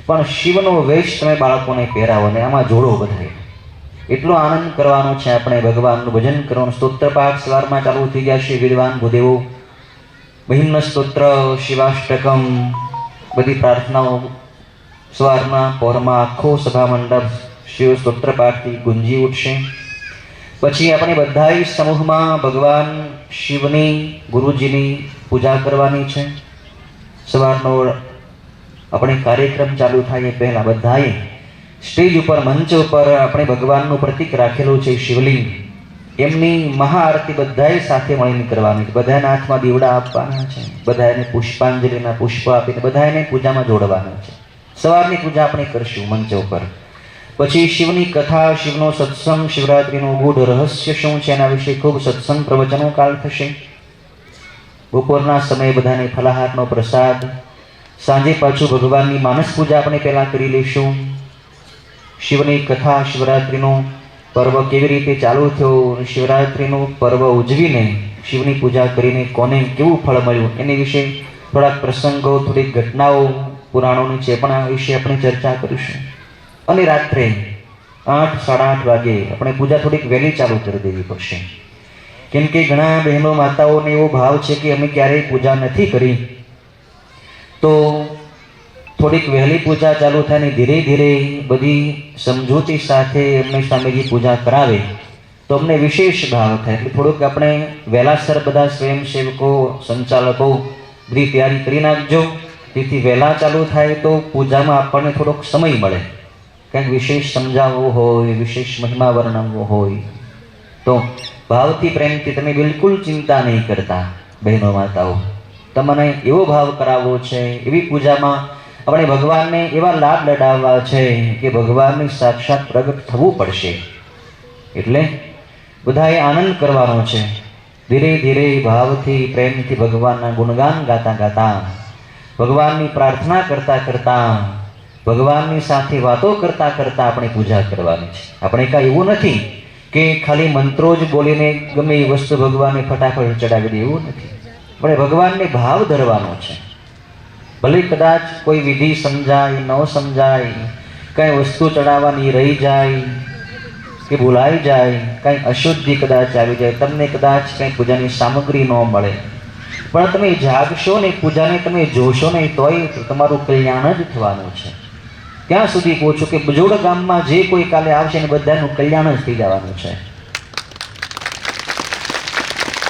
પણ શિવનો વેશ તમે બાળકોને પહેરાવો ને આમાં જોડો બધાએ. એટલો આનંદ કરવાનો છે આપણે, ભગવાનનું ભજન કરવાનું. સ્તોત્ર પાઠ સવારમાં ચાલુ થઈ ગયા છે. વિદ્વાન ભૂદેવો મહિમ્ન સ્તોત્ર, શિવાષ્ટકમ, બધી પ્રાર્થનાઓ સવારના પહોરમાં આખો સભા મંડપ શિવ સ્તોત્ર પાઠથી ગુંજી ઉઠશે. પછી આપણે બધાએ સમૂહમાં ભગવાન શિવની, ગુરુજીની પૂજા કરવાની છે. સવારનો આપણે કાર્યક્રમ ચાલુ થાય પહેલા બધાએ સ્ટેજ ઉપર, મંચ ઉપર આપણે ભગવાનનું પ્રતીક રાખેલું છે શિવલિંગ, એમની મહાઆરતી બધાએ સાથે મળીને કરવાની છે. બધાના હાથમાં દીવડા આપવાના છે, બધાને પુષ્પાંજલિના પુષ્પ આપીને બધાને પૂજામાં જોડવાના છે. સવારની પૂજા આપણે કરશું મંચ ઉપર. પછી શિવની કથા, શિવનો સત્સંગ, શિવરાત્રિનું ગૂઢ રહસ્ય શું છે એના વિશે ખૂબ સત્સંગ પ્રવચનો કાલ થશે. બપોરના સમયે બધાને ફલાહારનો પ્રસાદ. સાંજે પાછું ભગવાનની માનસ પૂજા આપણે પહેલા કરી લઈશું. શિવની કથા, શિવરાત્રિનું પર્વ કેવી રીતે ચાલુ થયો, શિવરાત્રિનું પર્વ ઉજવીને શિવની પૂજા કરીને કોને કેવું ફળ મળ્યું એની વિશે થોડાક પ્રસંગો, થોડીક ઘટનાઓ પુરાણોની છે પણ આ વિશે આપણે ચર્ચા કરીશું. અને રાત્રે 8, 8:30 વાગે આપણે પૂજા થોડીક વહેલી ચાલુ કરી દેવી પડશે. કેમ કે ઘણા બહેનો માતાઓને એવો ભાવ છે કે અમે ક્યારેય પૂજા નથી કરી, તો થોડીક વહેલી પૂજા ચાલુ થાય ને ધીરે ધીરે બધી સમજૂતી સાથે એમની સ્વામીજી પૂજા કરાવે તો અમને વિશેષ ભાવ થાય. એટલે થોડુંક આપણે વહેલાસર બધા સ્વયંસેવકો સંચાલકો બધી તૈયારી કરી નાખજો, તેથી વહેલા ચાલુ થાય તો પૂજામાં આપણને થોડોક સમય મળે. કંઈક વિશેષ સમજાવવું હોય, વિશેષ મહિમા વર્ણવવો હોય તો ભાવથી પ્રેમથી તમે બિલકુલ ચિંતા નહીં કરતા બહેનો માતાઓ. તમને એવો ભાવ કરાવવો છે, એવી પૂજામાં આપણે ભગવાનને એવા લાભ લડાવવા છે કે ભગવાનની સાક્ષાત પ્રગટ થવું પડશે. એટલે બધાએ આનંદ કરવાનો છે. ધીરે ધીરે ભાવથી પ્રેમથી ભગવાનના ગુણગાન ગાતા ગાતા, ભગવાનની પ્રાર્થના કરતા કરતા, ભગવાનની સાથે વાતો કરતા કરતા આપણે પૂજા કરવાની છે. આપણે કાંઈ એવું નથી કે ખાલી મંત્રો જ બોલીને ગમે એ વસ્તુ ભગવાનને ફટાફટ ચડાવી દે, એવું નથી. આપણે ભગવાનને ભાવ ધરવાનો છે. ભલે કદાચ કોઈ વિધિ સમજાય ન સમજાય, કાંઈ વસ્તુ ચડાવવાની રહી જાય કે ભૂલાઈ જાય, કાંઈ અશુદ્ધિ કદાચ આવી જાય, તમને કદાચ કંઈ પૂજાની સામગ્રી ન મળે, પણ તમે જાગશો ને પૂજાને તમે જોશો ને તોય તમારું કલ્યાણ જ થવાનું છે. ત્યાં સુધી પહોંચો કે બજોડ ગામમાં જે કોઈ કાલે આવશે ને બધાનું કલ્યાણ જ થઈ જવાનું છે.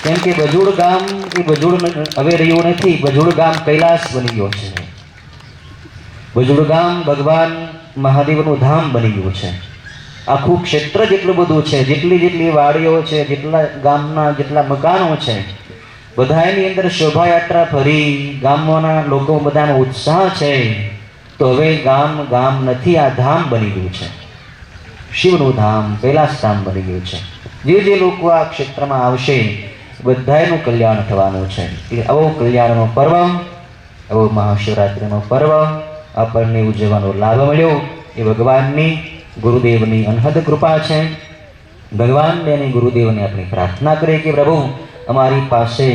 કેમ કે બજોડ ગામ એ બજોડ હવે રહ્યું નથી, બજોડ ગામ કૈલાસ બની ગયો છે. બજોડ ગામ ભગવાન મહાદેવનું ધામ બની ગયું છે. આખું ક્ષેત્ર જેટલું બધું છે, જેટલી જેટલી વાડીઓ છે, જેટલા ગામના જેટલા મકાનો છે, બધાની અંદર શોભાયાત્રા ફરી ગામોના લોકો બધાનો ઉત્સાહ છે. તો હવે ગામ ગામ નથી, આ ધામ બની ગયું છે. શિવનું ધામ, કૈલાસ ધામ બની ગયું છે. જે જે લોકો આ ક્ષેત્રમાં આવશે બધાનું કલ્યાણ થવાનું છે. એટલે આવો કલ્યાણનો પર્વ, આવો મહાશિવરાત્રિનો પર્વ આપણને ઉજવવાનો લાભ મળ્યો એ ભગવાનની ગુરુદેવની અનહદ કૃપા છે. ભગવાનને અને ગુરુદેવને આપણે પ્રાર્થના કરીએ કે પ્રભુ અમારી પાસે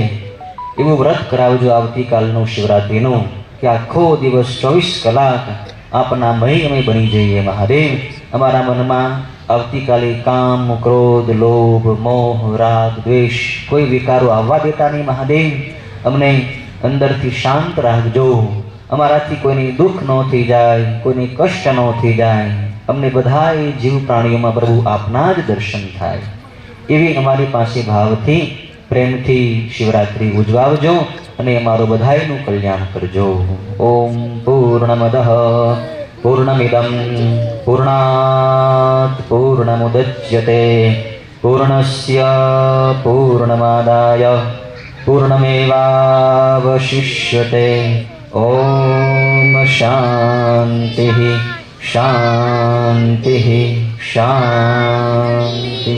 એવું વ્રત કરાવજો આવતીકાલનું શિવરાત્રિનું કે આખો દિવસ 24 કલાક આપના મય અમે બની જઈએ. મહાદેવ અમારા મનમાં આવતીકાલે કામ, ક્રોધ, લોભ, મોહ, રાગ, દ્વેષ કોઈ વિકારો આવવા દેતા નહીં. મહાદેવ અમને અંદરથી શાંત રાખજો. અમારાથી કોઈને દુઃખ ન થઈ જાય, કોઈને કષ્ટ ન થઈ જાય. અમને બધાએ જીવ પ્રાણીઓમાં પ્રભુ આપના જ દર્શન થાય એવી અમારી પાસે ભાવથી પ્રેમથી શિવરાત્રિ ઉજવાવજો અને અમારું બધાયનું કલ્યાણ કરજો. ઓમ પૂર્ણમદઃ પૂર્ણમિદં પૂર્ણાત પૂર્ણમુદચ્યતે પૂર્ણસ્ય પૂર્ણમાદાય પૂર્ણમેવાવશિષ્યતે. ઓમ શાંતિ શાંતિ શાંતિ.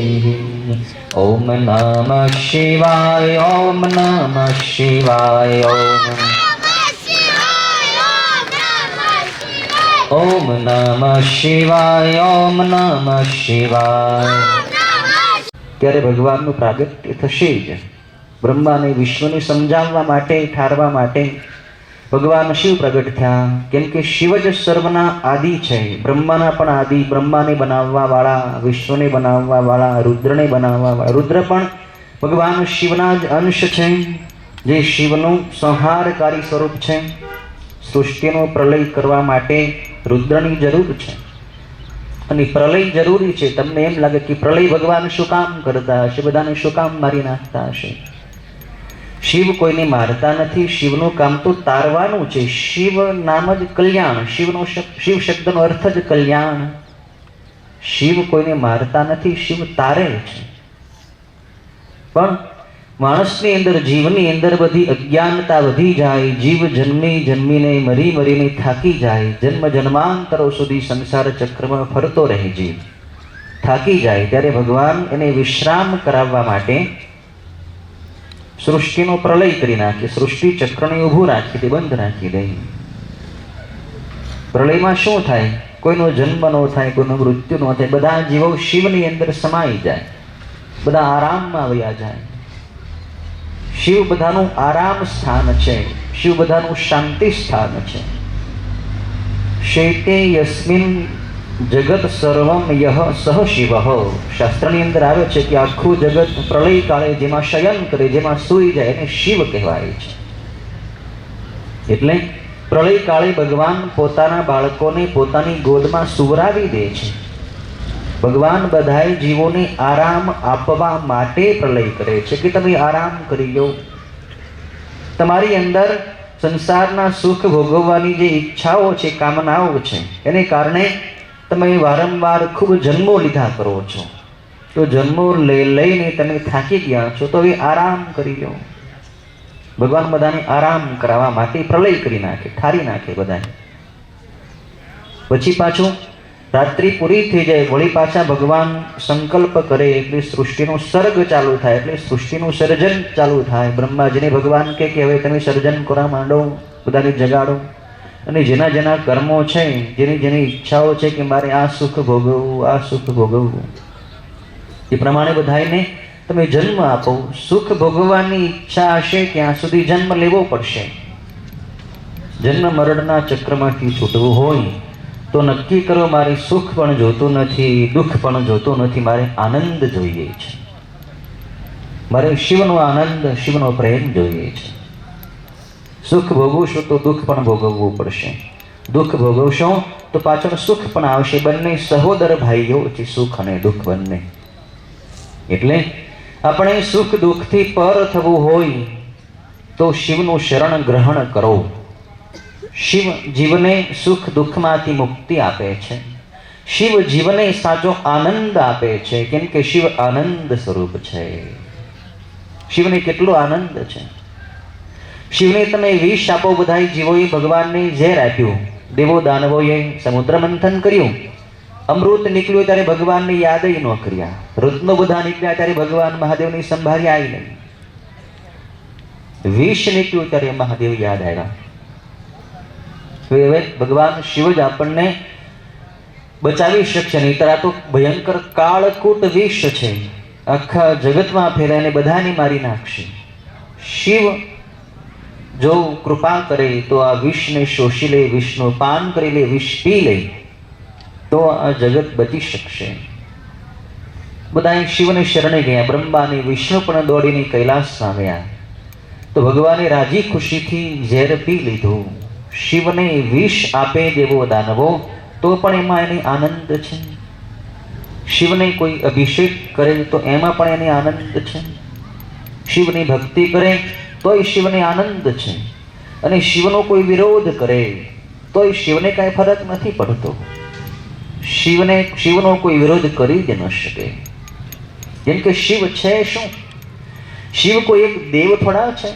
ઓમ નમઃ શિવાય, ઓમ નમઃ શિવાય, ઓમ નમઃ શિવાય, ઓમ નમઃ શિવાય. ત્યારે ભગવાનનું પ્રાગટ્ય થશે જ. બ્રહ્માને વિશ્વને સમજાવવા માટે, ઠારવા માટે ભગવાન શિવ પ્રગટ થયા. કેમ કે શિવ જ સર્વના આદિ છે. બ્રહ્માના પણ આદિ, બ્રહ્માને બનાવવા વાળા, વિશ્વને બનાવવા વાળા, રુદ્રને બનાવવા વાળા. રુદ્ર પણ ભગવાન શિવના જ અંશ છે, જે શિવનું સંહારકારી સ્વરૂપ છે. સૃષ્ટિનો પ્રલય કરવા માટે રુદ્રની જરૂર છે અને પ્રલય જરૂરી છે. તમને એમ લાગે કે પ્રલય ભગવાન શું કામ કરતા હશે, બધાને શું કામ મારી નાખતા હશે? શિવ કોઈને મારતા નથી. શિવનું કામ તો તારવાનું છે. શિવ નામ જ કલ્યાણ. શિવ શબ્દનો અર્થ જ કલ્યાણ. શિવ કોઈને મારતા નથી, શિવ તારે છે. પણ માણસની અંદર, જીવની અંદર બધી અજ્ઞાનતા વધી જાય. જીવ જન્મી જન્મીને મરી મરીને થાકી જાય. જન્મ જન્માંતરો સુધી સંસાર ચક્રમાં ફરતો રહે જીવ, થાકી જાય. ત્યારે ભગવાન એને વિશ્રામ કરાવવા માટે સૃષ્ટિનો પ્રલય કરી નાખે. સૃષ્ટિ ચક્રને ઊભું રાખી દે, બંધ રાખી દે. પ્રલયમાં શું થાય? કોઈનો જન્મ ન થાય, કોઈનું મૃત્યુ ન થાય. બધા જીવો શિવની અંદર સમાઈ જાય, બધા આરામમાં વયા જાય. શિવ બધાનું આરામ સ્થાન છે. શિવ બધાનું શાંતિ સ્થાન છે. શૈતે યસ્મિન જગત સર્વમ યહ સહ શિવ. શાસ્ત્રની અંદર આવે છે કે આખું જગત પ્રલય કાળે જેમાં શયન કરે, જેમાં સૂઈ જાય એને શિવ કહેવાય છે. એટલે પ્રલય કાળે ભગવાન પોતાના બાળકોને પોતાની ગોદમાં સુવરાવી દે છે. ભગવાન બધાય જીવોને આરામ આપવા માટે પ્રલય કરે છે કે તમે આરામ કરી લો. તમારી અંદર સંસારના સુખ ભોગવવાની જે ઈચ્છાઓ છે, કામનાઓ છે, એને કારણે તમે વારંવાર ખૂબ જન્મો લીધા કરો છો. તો જન્મો લઈને તમે થાકી ગયા છો, તો હવે આરામ કરી લો. ભગવાન બધાને આરામ કરાવવા માટે પ્રલય કરી નાખે, ઠારી નાખે બધાને. પછી પાછું રાત્રિ પૂરી થઈ જાય, વળી પાછા ભગવાન સંકલ્પ કરે એટલે સૃષ્ટિનો સર્ગ ચાલુ થાય, એટલે સૃષ્ટિનું સર્જન ચાલુ થાય. બ્રહ્માજીને ભગવાન કે હવે તમે સર્જન કરવા માંડો, બધાને જગાડો, અને જેના જેના કર્મો છે, જેની જેની ઈચ્છાઓ છે કે મારે આ સુખ ભોગવવું, આ સુખ ભોગવવું, એ પ્રમાણે બધાને તમે જન્મ આપો. સુખ ભોગવવાની ઈચ્છા હશે ત્યાં સુધી જન્મ લેવો પડશે. જન્મ મરણના ચક્રમાંથી છૂટવું હોય તો નક્કી કરો મારે સુખ પણ જોતું નથી, દુઃખ પણ જોતું નથી, મારે આનંદ જોઈએ છે. મારે શિવનો આનંદ, શિવનો પ્રેમ જોઈએ છે. સુખ ભોગવશો તો દુઃખ પણ ભોગવવું પડશે. દુઃખ ભોગવશો તો પાછળ સુખ પણ આવશે. બંને સહોદર ભાઈઓ છે, સુખ અને દુઃખ બંને. એટલે આપણે સુખ દુઃખથી પર થવું હોય તો શિવનું શરણ ગ્રહણ કરો. શિવ જીવને સુખ દુઃખમાંથી મુક્તિ આપે છે. શિવ જીવને સાચો આનંદ આપે છે, કેમ કે શિવ આનંદ સ્વરૂપ છે. શિવને કેટલો આનંદ છે. શિવને તમે વિષ આપો, બધા જીવોએ ભગવાનને ઝેર આપ્યું, દેવો દાનવોએ સમુદ્ર મંથન કર્યું, અમૃત નીકળ્યું ત્યારે ભગવાનને યાદ ન કર્યા, રત્નો બધા નીકળ્યા ત્યારે ભગવાન મહાદેવની સંભાળ્યા નહીં, વિષ નીકળ્યું ત્યારે મહાદેવ યાદ આવ્યા. હવે ભગવાન શિવ જ આપણને બચાવી શકશે, નહીંતર આ તો ભયંકર કાળકૂટ વિષ છે, આખા જગતમાં ફેલાઈને બધાને મારી નાખશે. શિવ જો કૃપા કરે તો આ વિષને શોષી લે, વિષનું પાન કરી લે, વિષ પી લે, તો આ જગત બચી શકશે. બધા શિવને શરણે ગયા. બ્રહ્મા અને વિષ્ણુ પણ દોડીને કૈલાસ આવ્યા. તો ભગવાને રાજી ખુશીથી ઝેર પી લીધું. શિવને વિષ આપે દેવો દાનવો તો પણ એમાં એને આનંદ છે. શિવને કોઈ અભિષેક કરે તો એમાં પણ એને આનંદ છે. શિવની ભક્તિ કરે તોય શિવને આનંદ છે. અને શિવનો કોઈ વિરોધ કરે તોય શિવને કાંઈ ફરક નથી પડતો. શિવનો કોઈ વિરોધ કરી જ ન શકે. જેમ કે શિવ છે શું? શિવ કોઈ એક દેવ થોડા છે?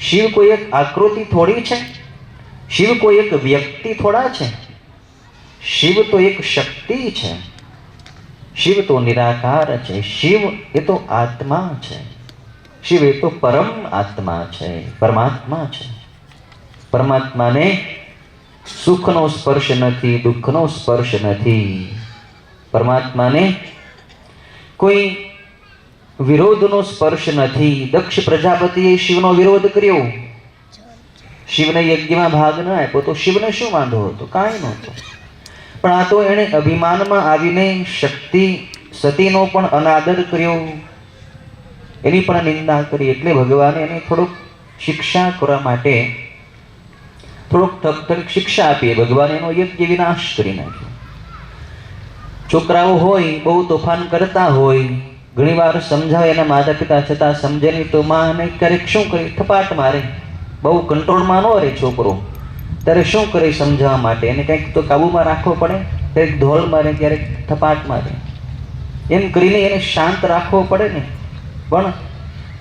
શિવ કોઈ એક આકૃતિ થોડી છે? શિવ કોઈ એક વ્યક્તિ થોડા છે? શિવ તો એક શક્તિ છે. શિવ તો નિરાકાર છે. શિવ એ તો આત્મા છે. શિવ એ તો પરમ આત્મા છે, પરમાત્મા છે. પરમાત્માને સુખનો સ્પર્શ નથી, દુઃખનો સ્પર્શ નથી. પરમાત્માને કોઈ વિરોધનો સ્પર્શ નથી. દક્ષ પ્રજાપતિએ શિવનો વિરોધ કર્યો, શિવને યજ્ઞમાં ભાગ ન આપ્યો તો શિવને શું વાંધો હતો? કાંઈ નહોતો. પણ આ તો એણે અભિમાનમાં આવીને શક્તિ સતીનો પણ અનાદર કર્યો, એની પણ નિંદા કરી. એટલે ભગવાને એને થોડુંક શિક્ષા કરવા માટે થોડુંક શિક્ષા આપી. ભગવાને એનો યજ્ઞ વિનાશ કરી નાખ્યો. છોકરાઓ હોય બહુ તોફાન કરતા હોય, ઘણીવાર સમજાવે એના માતા પિતા, છતાં સમજે નહીં તો માં એને ક્યારેક શું કરે? થપાટ મારે. બહુ કંટ્રોલમાં ન રહે છોકરો ત્યારે શું કરે સમજાવવા માટે? એને કંઈક તો કાબુમાં રાખવો પડે. ક્યારેક ધોળ મારે, ક્યારેક થપાટ મારે, એમ કરીને એને શાંત રાખવો પડે ને. પણ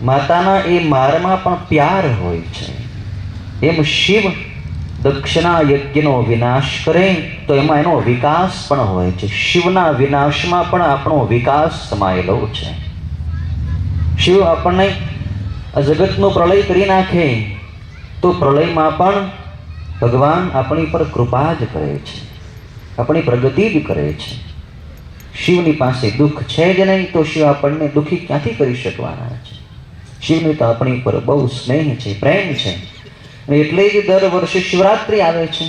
માતાના એ મારમાં પણ પ્યાર હોય છે. એમ શિવ દક્ષના યજ્ઞનો વિનાશ કરે તો એમાં એનો વિકાસ પણ હોય છે. શિવના વિનાશમાં પણ આપણો વિકાસ સમાયેલો છે. શિવ આપણને આ જગતનો પ્રલય કરી નાખે તો પ્રલયમાં પણ ભગવાન આપણી પર કૃપા જ કરે છે, આપણી પ્રગતિ જ કરે છે. શિવની પાસે દુઃખ છે જ નહીં તો શિવ આપણને દુઃખી ક્યાંથી કરી શકવાના છે? શિવને તો આપણી પર બહુ સ્નેહ છે, પ્રેમ છે. એટલે જ દર વર્ષે શિવરાત્રિ આવે છે.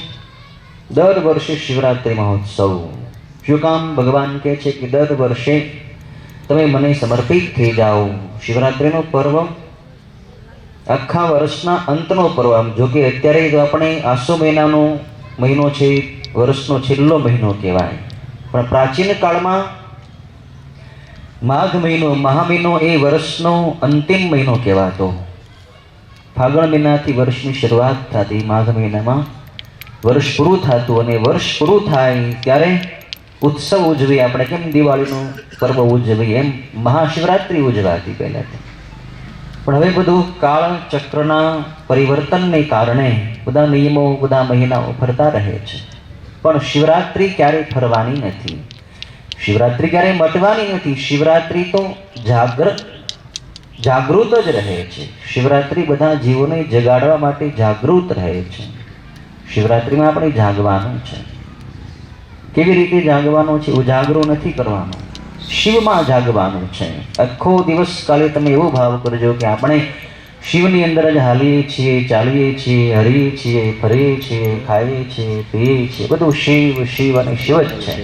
દર વર્ષે શિવરાત્રિ મહોત્સવ. શું કામ? ભગવાન કહે છે કે દર વર્ષે તમે મને સમર્પિત થઈ જાઓ. શિવરાત્રિનો પર્વ આખા વર્ષના અંતનો પર્વ. આમ જો કે અત્યારે તો આપણે આસો મહિનાનો મહિનો છે, વર્ષનો છેલ્લો મહિનો કહેવાય, પણ પ્રાચીન કાળમાં માઘ મહિનો, મહા મહિનો એ વર્ષનો અંતિમ મહિનો કહેવાતો. ફાગણ મહિનાથી વર્ષની શરૂઆત થતી, માઘ મહિનામાં વર્ષ પૂરું થતું, અને વર્ષ પૂરું થાય ત્યારે ઉત્સવ ઉજવી. આપણે કેમ દિવાળીનું પર્વ ઉજવીએ એમ મહાશિવરાત્રિ ઉજવાતી પહેલાંથી. પણ હવે બધું કાળ ચક્રના પરિવર્તનને કારણે બધા નિયમો, બધા મહિનાઓ ફરતા રહે છે, પણ શિવરાત્રિ ક્યારેય ફરવાની નથી, શિવરાત્રિ ક્યારેય મટવાની નથી. શિવરાત્રિ તો જાગૃત જ રહે છે. શિવરાત્રિ બધા જીવોને જગાડવા માટે જાગૃત રહે છે. શિવરાત્રિમાં આપણે જાગવાનું છે. કેવી રીતે જાગવાનું છે? ઉજાગરો નથી કરવાનો, શિવમાં જાગવાનું છે. આખો દિવસ કાલે તમે એવો ભાવ કરજો કે આપણે શિવની અંદર જ હાલીએ છીએ, ચાલીએ છીએ, હરીએ છીએ, ફરીએ છીએ, ખાઈએ છીએ, પીએ છીએ, બધું શિવ શિવ અને શિવ જ છે.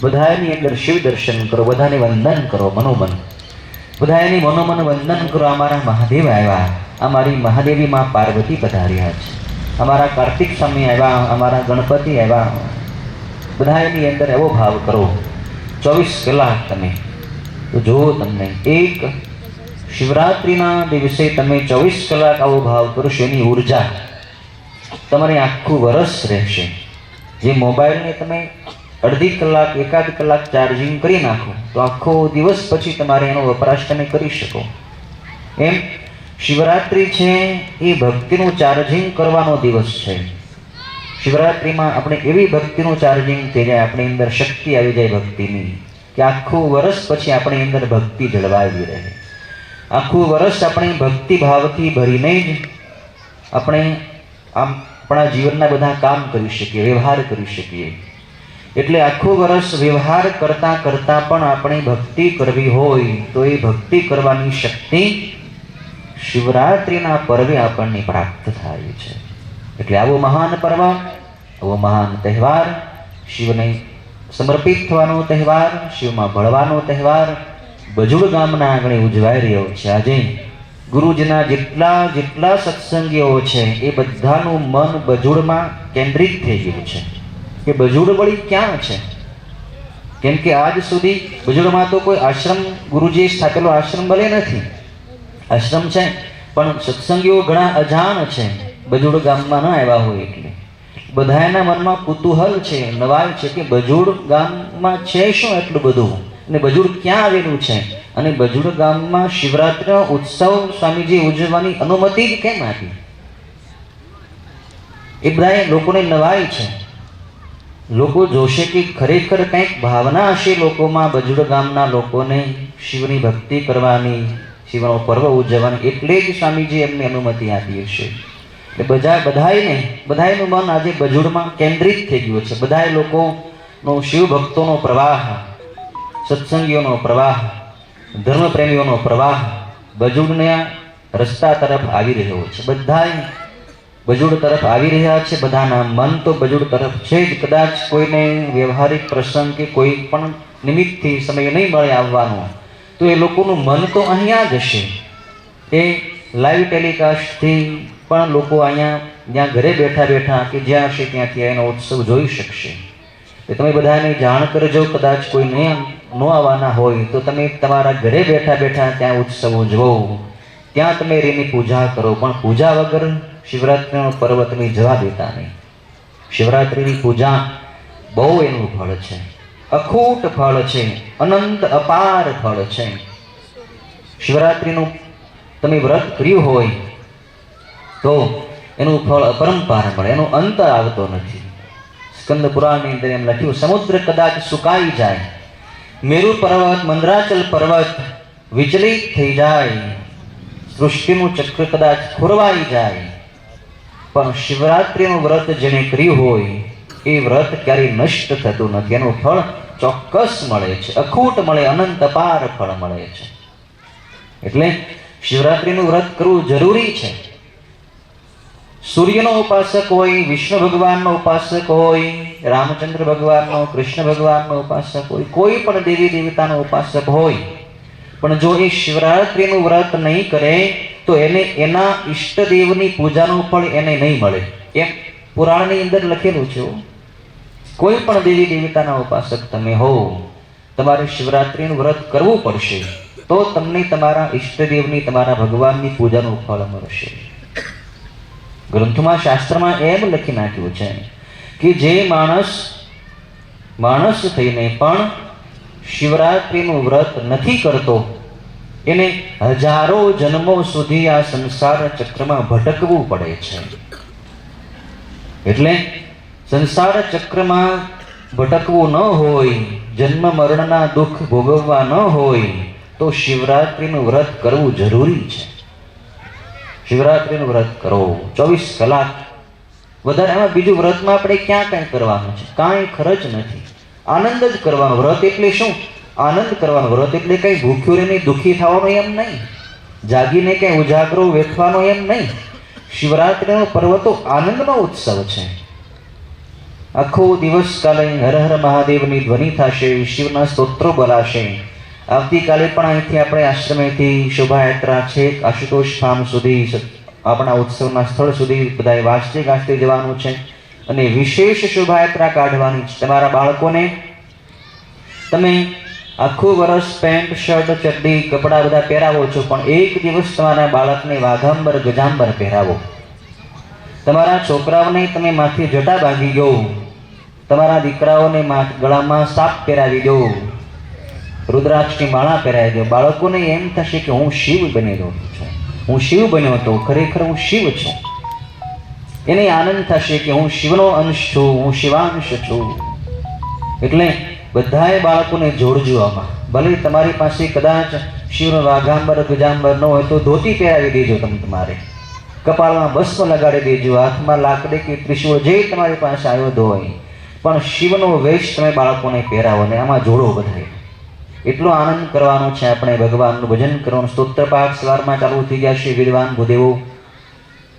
બધાની અંદર શિવ દર્શન કરો, બધાને વંદન કરો મનોમન, બધાની મનોમન વંદન કરો. અમારા મહાદેવ આવ્યા, અમારી મહાદેવી માં પાર્વતી પધાર્યા છે, અમારા કાર્તિક સ્વામી આવ્યા, અમારા ગણપતિ આવ્યા. બધાની અંદર એવો ભાવ કરો. 24 કલાક તમે તો જુઓ, તમને એક શિવરાત્રિના દિવસે તમે 24 કલાક આવો ભાવ કરશો, એની ઉર્જા તમારે આખું વરસ રહેશે. જે મોબાઈલને તમે અડધી કલાક, એકાદ કલાક ચાર્જિંગ કરી નાખો તો આખો દિવસ પછી તમારે એનો વપરાશ તમે કરી શકો. એમ શિવરાત્રિ છે એ ભક્તિનું ચાર્જિંગ કરવાનો દિવસ છે. શિવરાત્રિમાં આપણે એવી ભક્તિનું ચાર્જિંગ થઈ જાય, આપણી અંદર શક્તિ આવી જાય ભક્તિની, કે આખું વર્ષ પછી આપણી અંદર ભક્તિ જળવાઈ રહે. આખું વર્ષ આપણે ભક્તિ ભાવથી ભરીને જ આપણે આપણા જીવનના બધા કામ કરી શકીએ, વ્યવહાર કરી શકીએ. એટલે આખું વર્ષ વ્યવહાર કરતાં કરતાં પણ આપણે ભક્તિ કરવી હોય તો એ ભક્તિ કરવાની શક્તિ શિવરાત્રિના પર્વે આપણને પ્રાપ્ત થાય છે. એટલે આવો મહાન પર્વ, આવો મહાન તહેવાર, શિવને સમર્પિત થવાનો તહેવાર, શિવમાં ભળવાનો તહેવાર બજુડ ગામના આંગણે ઉજવાઈ રહ્યો છે. આજે ગુરુજીના જેટલા સત્સંગીઓ છે એ બધાનું મન બજુડમાં કેન્દ્રિત થઈ ગયું છે કે બજુડ વળી ક્યાં છે. કેમ કે આજ સુધી બજુડમાં તો કોઈ આશ્રમ, ગુરુજીએ સ્થાપેલો આશ્રમ ભલે નથી, આશ્રમ છે પણ સત્સંગીઓ ઘણા અજાણ છે, બજુડ ગામમાં ન આવ્યા હોય. એટલે બધાના મનમાં કુતૂહલ છે, નવાઈ છે કે બજુડ ગામમાં છે શું એટલું બધું, અને બજુડ ક્યાં આવેલું છે, અને બજુડ ગામમાં શિવરાત્રિનો ઉત્સવ સ્વામીજી ઉજવવાની અનુમતિ જ કેમ આપી. એ બધા લોકોને નવાઈ છે. લોકો જોશે કે ખરેખર કંઈક ભાવના હશે લોકોમાં, બજુડ ગામના લોકોને શિવની ભક્તિ કરવાની, શિવનો પર્વ ઉજવવાની, એટલે જ સ્વામીજી એમને અનુમતિ આપી હશે. બધાયનું મન આજે બજુડમાં કેન્દ્રિત થઈ ગયું છે. બધા લોકોનો શિવ ભક્તોનો પ્રવાહ, સત્સંગીઓનો પ્રવાહ, ધર્મપ્રેમીઓનો પ્રવાહ બજુડના રસ્તા તરફ આવી રહ્યો છે. બધા બજુડ તરફ આવી રહ્યા છે. બધાના મન તો બજુડ તરફ છે જ. કદાચ કોઈને વ્યવહારિક પ્રસંગ કે કોઈ પણ નિમિત્તથી સમય નહીં મળે આવવાનો, તો એ લોકોનું મન તો અહીંયા જ હશે. એ લાઈવ ટેલિકાસ્ટથી પણ લોકો અહીંયા જ્યાં ઘરે બેઠા બેઠા કે જ્યાં હશે ત્યાંથી એનો ઉત્સવ જોઈ શકશે. તમે બધાને જાણ કરજો. કદાચ કોઈ ન આવવાના હોય તો તમે તમારા ઘરે બેઠા બેઠા ત્યાં ઉત્સવ ઉજવો, ત્યાં તમે એની પૂજા કરો. પણ પૂજા વગર શિવરાત્રિનો પર્વ તમે જવા દેતા નહીં. શિવરાત્રિની પૂજા બહુ એનું ફળ છે, અખૂટ ફળ છે, અનંત અપાર ફળ છે. શિવરાત્રિનું તમે વ્રત કર્યું હોય તો એનું ફળ અપરંપાર મળે, એનો અંત આવતો નથી. સ્કંદ પુરાણની અંદર એમ લખ્યું, સમુદ્ર કદાચ સુકાઈ જાય, મેરુ પર્વત, મંદરાચલ પર્વત વિચલિત થઈ જાય, સૃષ્ટિનું ચક્ર કદાચ ખોરવાઈ જાય, પણ શિવરાત્રિનું વ્રત જેને કર્યું હોય એ વ્રત ક્યારેય નષ્ટ થતું નથી. એનું ફળ ચોક્કસ મળે છે, અખૂટ મળે, અનંત અપાર ફળ મળે છે. એટલે શિવરાત્રિનું વ્રત કરવું જરૂરી છે. સૂર્યનો ઉપાસક હોય, વિષ્ણુ ભગવાનનો ઉપાસક હોય, રામચંદ્ર ભગવાનનો, કૃષ્ણ ભગવાનનો ઉપાસક હોય, કોઈ પણ દેવી દેવતાનો ઉપાસક હોય, પણ જો એ શિવરાત્રિનું વ્રત નહીં કરે તો એને એના ઈષ્ટદેવની પૂજાનું ફળ એને નહીં મળે. એમ પુરાણની અંદર લખેલું છે. કોઈ પણ દેવી દેવતાના ઉપાસક તમે હો, તમારે શિવરાત્રિનું વ્રત કરવું પડશે, તો તમને તમારા ઈષ્ટદેવની, તમારા ભગવાનની પૂજાનું ફળ મળશે. ગ્રંથમાં, શાસ્ત્રમાં એમ લખી નાખ્યું છે કે જે માણસ થઈને પણ શિવરાત્રિનું વ્રત નથી કરતો, એને હજારો જન્મો સુધી આ સંસાર ચક્રમાં ભટકવું પડે છે. એટલે સંસાર ચક્રમાં ભટકવું ન હોય, જન્મ મરણના દુઃખ ભોગવવા ન હોય, તો શિવરાત્રિનું વ્રત કરવું જરૂરી છે. શિવરાત્રિનું વ્રત કરો 24 કલાક. વધારે એમાં બીજું વ્રતમાં આપણે ક્યાં કાંઈ કરવાનું છે? કાંઈ ખર્ચ નથી, આનંદ જ કરવાનો. વ્રત એટલે શું? આનંદ કરવાનો. વ્રત એટલે કંઈ ભૂખ્યું રહીને દુઃખી થવાનો એમ નહીં, જાગીને કંઈ ઉજાગરો વેઠવાનો એમ નહીં. શિવરાત્રિનો પર્વ તો આનંદનો ઉત્સવ છે. આખો દિવસ કાલે હર હર મહાદેવની ધ્વનિ થશે, શિવના સ્તોત્રો બોલાશે. આવતીકાલે પણ અહીંથી આપણે આશ્રમેથી શોભાયાત્રા છે આશુતોષ ફાર્મ સુધી, આપણા ઉત્સવના સ્થળ સુધી બધાએ વાજતે ગાજતે જવાનું છે અને વિશેષ શોભાયાત્રા કાઢવાની છે. તમારા બાળકોને તમે આખું વર્ષ પેન્ટ શર્ટ ચડ્ડી કપડાં બધા પહેરાવો છો, પણ એક દિવસ તમારા બાળકને વાઘાંબર ગજાંબર પહેરાવો. તમારા છોકરાઓને તમે માથે જટા બાંધી દો, તમારા દીકરાઓને ગળામાં સાપ પહેરાવી દો, રુદ્રાક્ષની માળા પહેરાવી દો. બાળકોને એમ થશે કે હું શિવ બનેલો છું, હું શિવ બન્યો હતો, ખરેખર હું શિવ છું. એને આનંદ થશે કે હું શિવનો અંશ છું, હું શિવાંશ છું. એટલે બધાએ બાળકોને જોડજો આમાં. ભલે તમારી પાસે કદાચ શિવનો વાઘાંબર ગજાંબર ન હોય તો ધોતી પહેરાવી દેજો, તમે તમારે કપાળમાં ભસ્મ લગાડી દેજો, હાથમાં લાકડી કે ત્રિશૂળ જે તમારી પાસે આવ્યો હોય, પણ શિવનો વેશ તમે બાળકોને પહેરાવો ને આમાં જોડો બધાએ. એટલો આનંદ કરવાનો છે આપણે, ભગવાનનું ભજન કરવાનું. સ્તોત્ર પાઠ સવારમાં ચાલુ થઈ ગયા છે. વિદ્વાન ભૂદેવો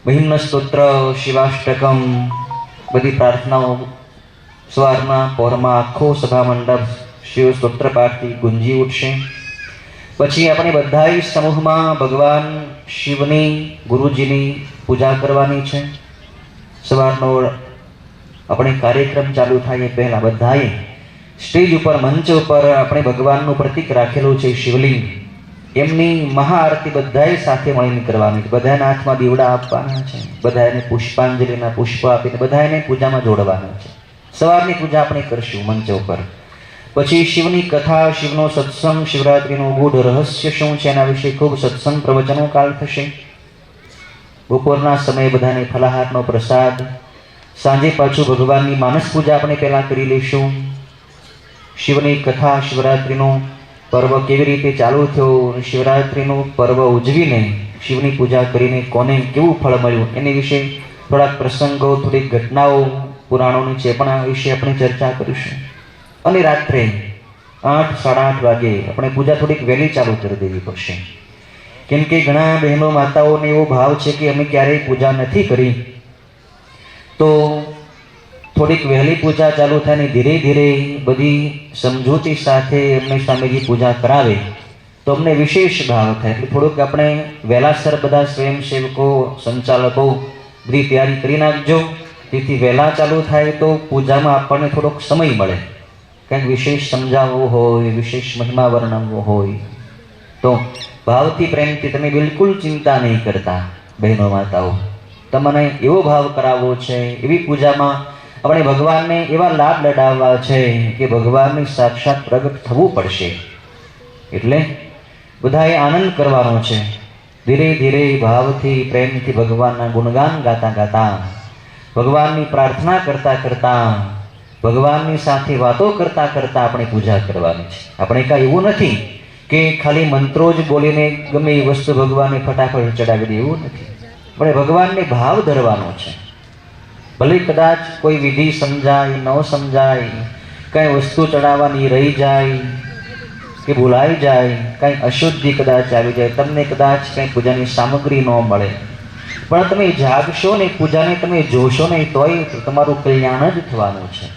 મહિમ્ન સ્તોત્ર, શિવાષ્ટકમ, બધી પ્રાર્થનાઓ સવારના પહોરમાં આખો સભા મંડપ શિવ સ્તોત્ર પાઠથી ગુંજી ઉઠશે. પછી આપણે બધાય સમૂહમાં ભગવાન શિવની, ગુરુજીની પૂજા કરવાની છે. સવારનો આપણે કાર્યક્રમ ચાલુ થાય એ પહેલાં બધાએ સ્ટેજ ઉપર, મંચ ઉપર આપણે ભગવાનનું પ્રતીક રાખેલું છે શિવલિંગ, એમની મહાઆરતી બધાએ સાથે મળીને કરવાની છે. બધાના હાથમાં દીવડા આપવાના છે, બધાને પુષ્પાંજલિના પુષ્પ આપીને બધાને પૂજામાં જોડવાના છે. સવારની પૂજા આપણે કરશું મંચ ઉપર. પછી શિવની કથા, શિવનો સત્સંગ, શિવરાત્રિનું ગૂઢ રહસ્ય શું છે એના વિશે ખૂબ સત્સંગ પ્રવચનો કાલ થશે. બપોરના સમયે બધાને ફલાહારનો પ્રસાદ. સાંજે પાછું ભગવાનની માનસ પૂજા આપણે પહેલાં કરી લઈશું. શિવની કથા, શિવરાત્રિનો પર્વ કેવી રીતે ચાલુ થયો, શિવરાત્રિનું પર્વ ઉજવીને શિવની પૂજા કરીને કોને કેવું ફળ મળ્યું એની વિશે થોડાક પ્રસંગો, થોડીક ઘટનાઓ પુરાણોની છે પણ આ વિશે આપણે ચર્ચા કરીશું. અને રાત્રે 8, 8:30 વાગે આપણે પૂજા થોડીક વહેલી ચાલુ કરી દેવી પડશે. કેમ કે ઘણા બહેનો માતાઓને એવો ભાવ છે કે અમે ક્યારેય પૂજા નથી કરી, તો થોડીક વહેલી પૂજા ચાલુ થાય ને ધીરે ધીરે બધી સમજૂતી સાથે અમને સ્વામીજી પૂજા કરાવે તો અમને વિશેષ ભાવ થાય. એટલે થોડુંક આપણે વહેલાસર બધા સ્વયંસેવકો, સંચાલકો બધી તૈયારી કરી નાખજો, તેથી વહેલા ચાલુ થાય તો પૂજામાં આપણને થોડોક સમય મળે. કંઈક વિશેષ સમજાવવું હોય, વિશેષ મહિમા વર્ણવવો હોય તો ભાવથી, પ્રેમથી, તમે બિલકુલ ચિંતા નહીં કરતા બહેનો માતાઓ. તમને એવો ભાવ કરાવવો છે, એવી પૂજામાં આપણે ભગવાનને એવા લાભ લડાવવા છે કે ભગવાનની સાક્ષાત પ્રગટ થવું પડશે. એટલે બધાએ આનંદ કરવાનો છે. ધીરે ધીરે ભાવથી, પ્રેમથી ભગવાનના ગુણગાન ગાતા ગાતા, ભગવાનની પ્રાર્થના કરતા કરતા, ભગવાનની સાથે વાતો કરતા કરતા આપણે પૂજા કરવાની છે. આપણે કાંઈ એવું નથી કે ખાલી મંત્રો જ બોલીને ગમે એ વસ્તુ ભગવાનને ફટાફટ ચડાવી દે, એવું નથી. આપણે ભગવાનને ભાવ ધરવાનો છે. ભલે કદાચ કોઈ વિધિ સમજાય ન સમજાય, કાંઈ વસ્તુ ચડાવવાની રહી જાય કે ભૂલાઈ જાય, કાંઈ અશુદ્ધિ કદાચ આવી જાય, તમને કદાચ કંઈ પૂજાની સામગ્રી ન મળે, પણ તમે જાગશો ને, પૂજાને તમે જોશો ને, તોય તમારું કલ્યાણ જ થવાનું છે.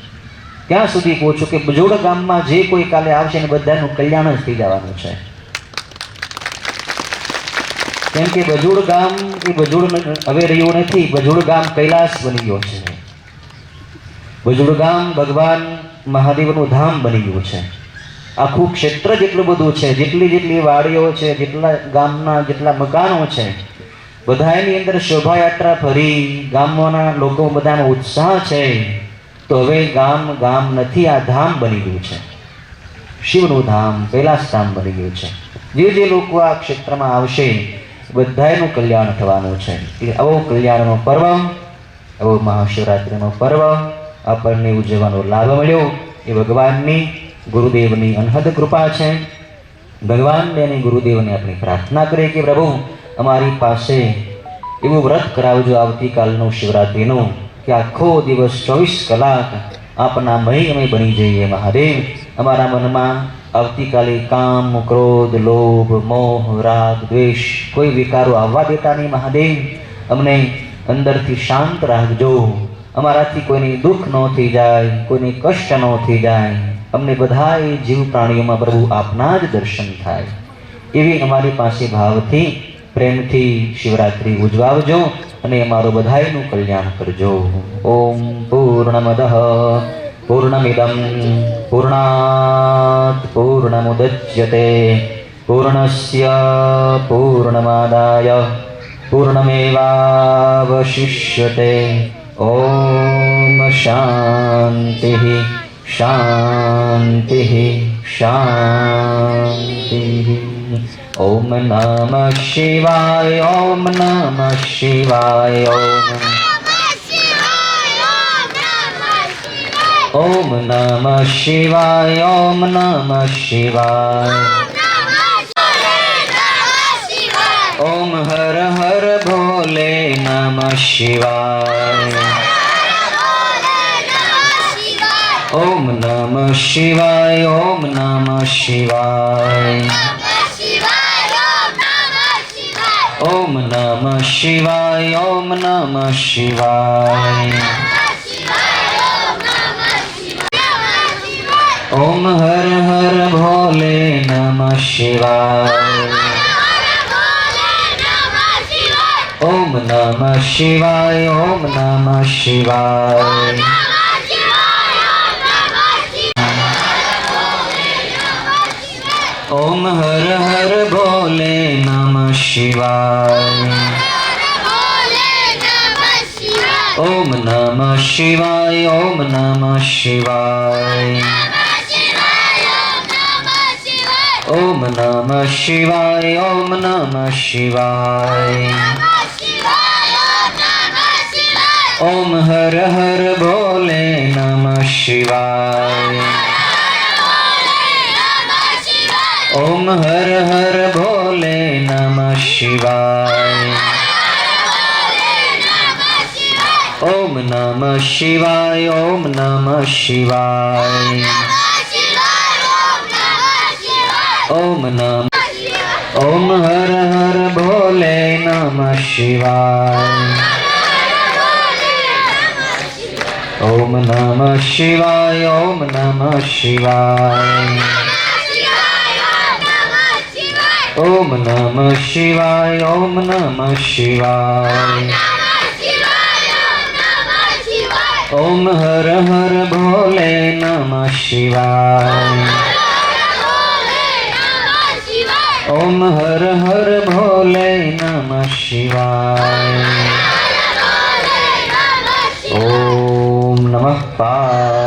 ત્યાં સુધી પહોંચો કે બજોડ ગામમાં જે કોઈ કાલે આવશે ને બધાનું કલ્યાણ જ થઈ જવાનું છે. કેમ કે બજુડ ગામ એ બજુડ હવે રહ્યું નથી. બજુડ ગામ કૈલાસ બની ગયો છે. બજુડ ગામ ભગવાન મહાદેવનું ધામ બની ગયું છે. આખું ક્ષેત્ર જેટલું બધું છે, જેટલી વાડીઓ છે, જેટલા ગામના જેટલા મકાનો છે, બધાની અંદર શોભાયાત્રા ફરી ગામોના લોકો બધાનો ઉત્સાહ છે. તો હવે ગામ નથી, આ ધામ બની ગયું છે. શિવનું ધામ, કૈલાસ ધામ બની ગયું છે. જે લોકો આ ક્ષેત્રમાં આવશે બધાનું કલ્યાણ થવાનું છે. એટલે આવો કલ્યાણનો પર્વ, આવો મહાશિવરાત્રિનો પર્વ આપણને ઉજવવાનો લાભ મળ્યો એ ભગવાનની, ગુરુદેવની અનહદ કૃપા છે. ભગવાનને અને ગુરુદેવને આપણે પ્રાર્થના કરીએ કે પ્રભુ અમારી પાસે એવું વ્રત કરાવજો આવતીકાલનું શિવરાત્રિનું કે આખો દિવસ 24 કલાક આપના મય અમે બની જઈએ. મહાદેવ, અમારા મનમાં આવતીકાલે કામ, ક્રોધ, લોભ, મોહ, રાગ, દ્વેષ કોઈ વિકારો આવવા દેતા નહીં. મહાદેવ, અમને અંદરથી શાંત રાખજો. અમારાથી કોઈને દુઃખ ન થઈ જાય, કોઈને કષ્ટ ન થઈ જાય. અમને બધાય જીવ પ્રાણીઓમાં પ્રભુ આપના જ દર્શન થાય એવી અમારી પાસે ભાવથી, પ્રેમથી શિવરાત્રિ ઉજવાવજો અને અમારું બધાયનું કલ્યાણ કરજો. ઓમ પૂર્ણમદઃ પૂર્ણમિદં પૂર્ણાત પૂર્ણમુદચ્યતે પૂર્ણસ્ય પૂર્ણમાદાય પૂર્ણમેવાવશિષ્યતે. ઓમ શાંતિ શાંતિ શાંતિ. ઓમ નમઃ શિવાય. ઓમ નમઃ શિવાય. ઓમ નમઃ શિવાય. ઓમ નમઃ શિવાય. ઓમ હર હર ભોલે નમઃ શિવાય. ઓમ નમઃ શિવાય. ઓમ નમઃ શિવાય. ઓમ નમઃ શિવાય. ઓમ નમઃ શિવાય. ઓમ હર હર ભોલે નમઃ શિવાય. ઓમ નમઃ શિવાય. ઓમ નમઃ શિવાય. ઓમ હર હર ભોલે નમઃ શિવાય. ઓમ નમઃ શિવાય. ઓમ નમઃ શિવાય. ઓમ નમઃ શિવાય. ઓમ નમઃ શિવાય. ઓમ હર હર ભોલે નમઃ શિવાય. ઓમ હર હર ભોલે નમઃ શિવાય. ઓમ નમઃ શિવાય. ઓમ નમઃ શિવાય. ઓમ નમઃ. ઓમ હર હર ભોલે નમઃ શિવાય. ઓમ નમઃ શિવાય. ઓમ નમઃ શિવાય. ઓમ નમઃ શિવાય. ઓમ નમઃ શિવાય. ઓમ હર હર ભોલે નમઃ શિવાય. ઓમ હર હર ભોલે નમઃ શિવાય. ઓમ નમઃ પાર્વતી.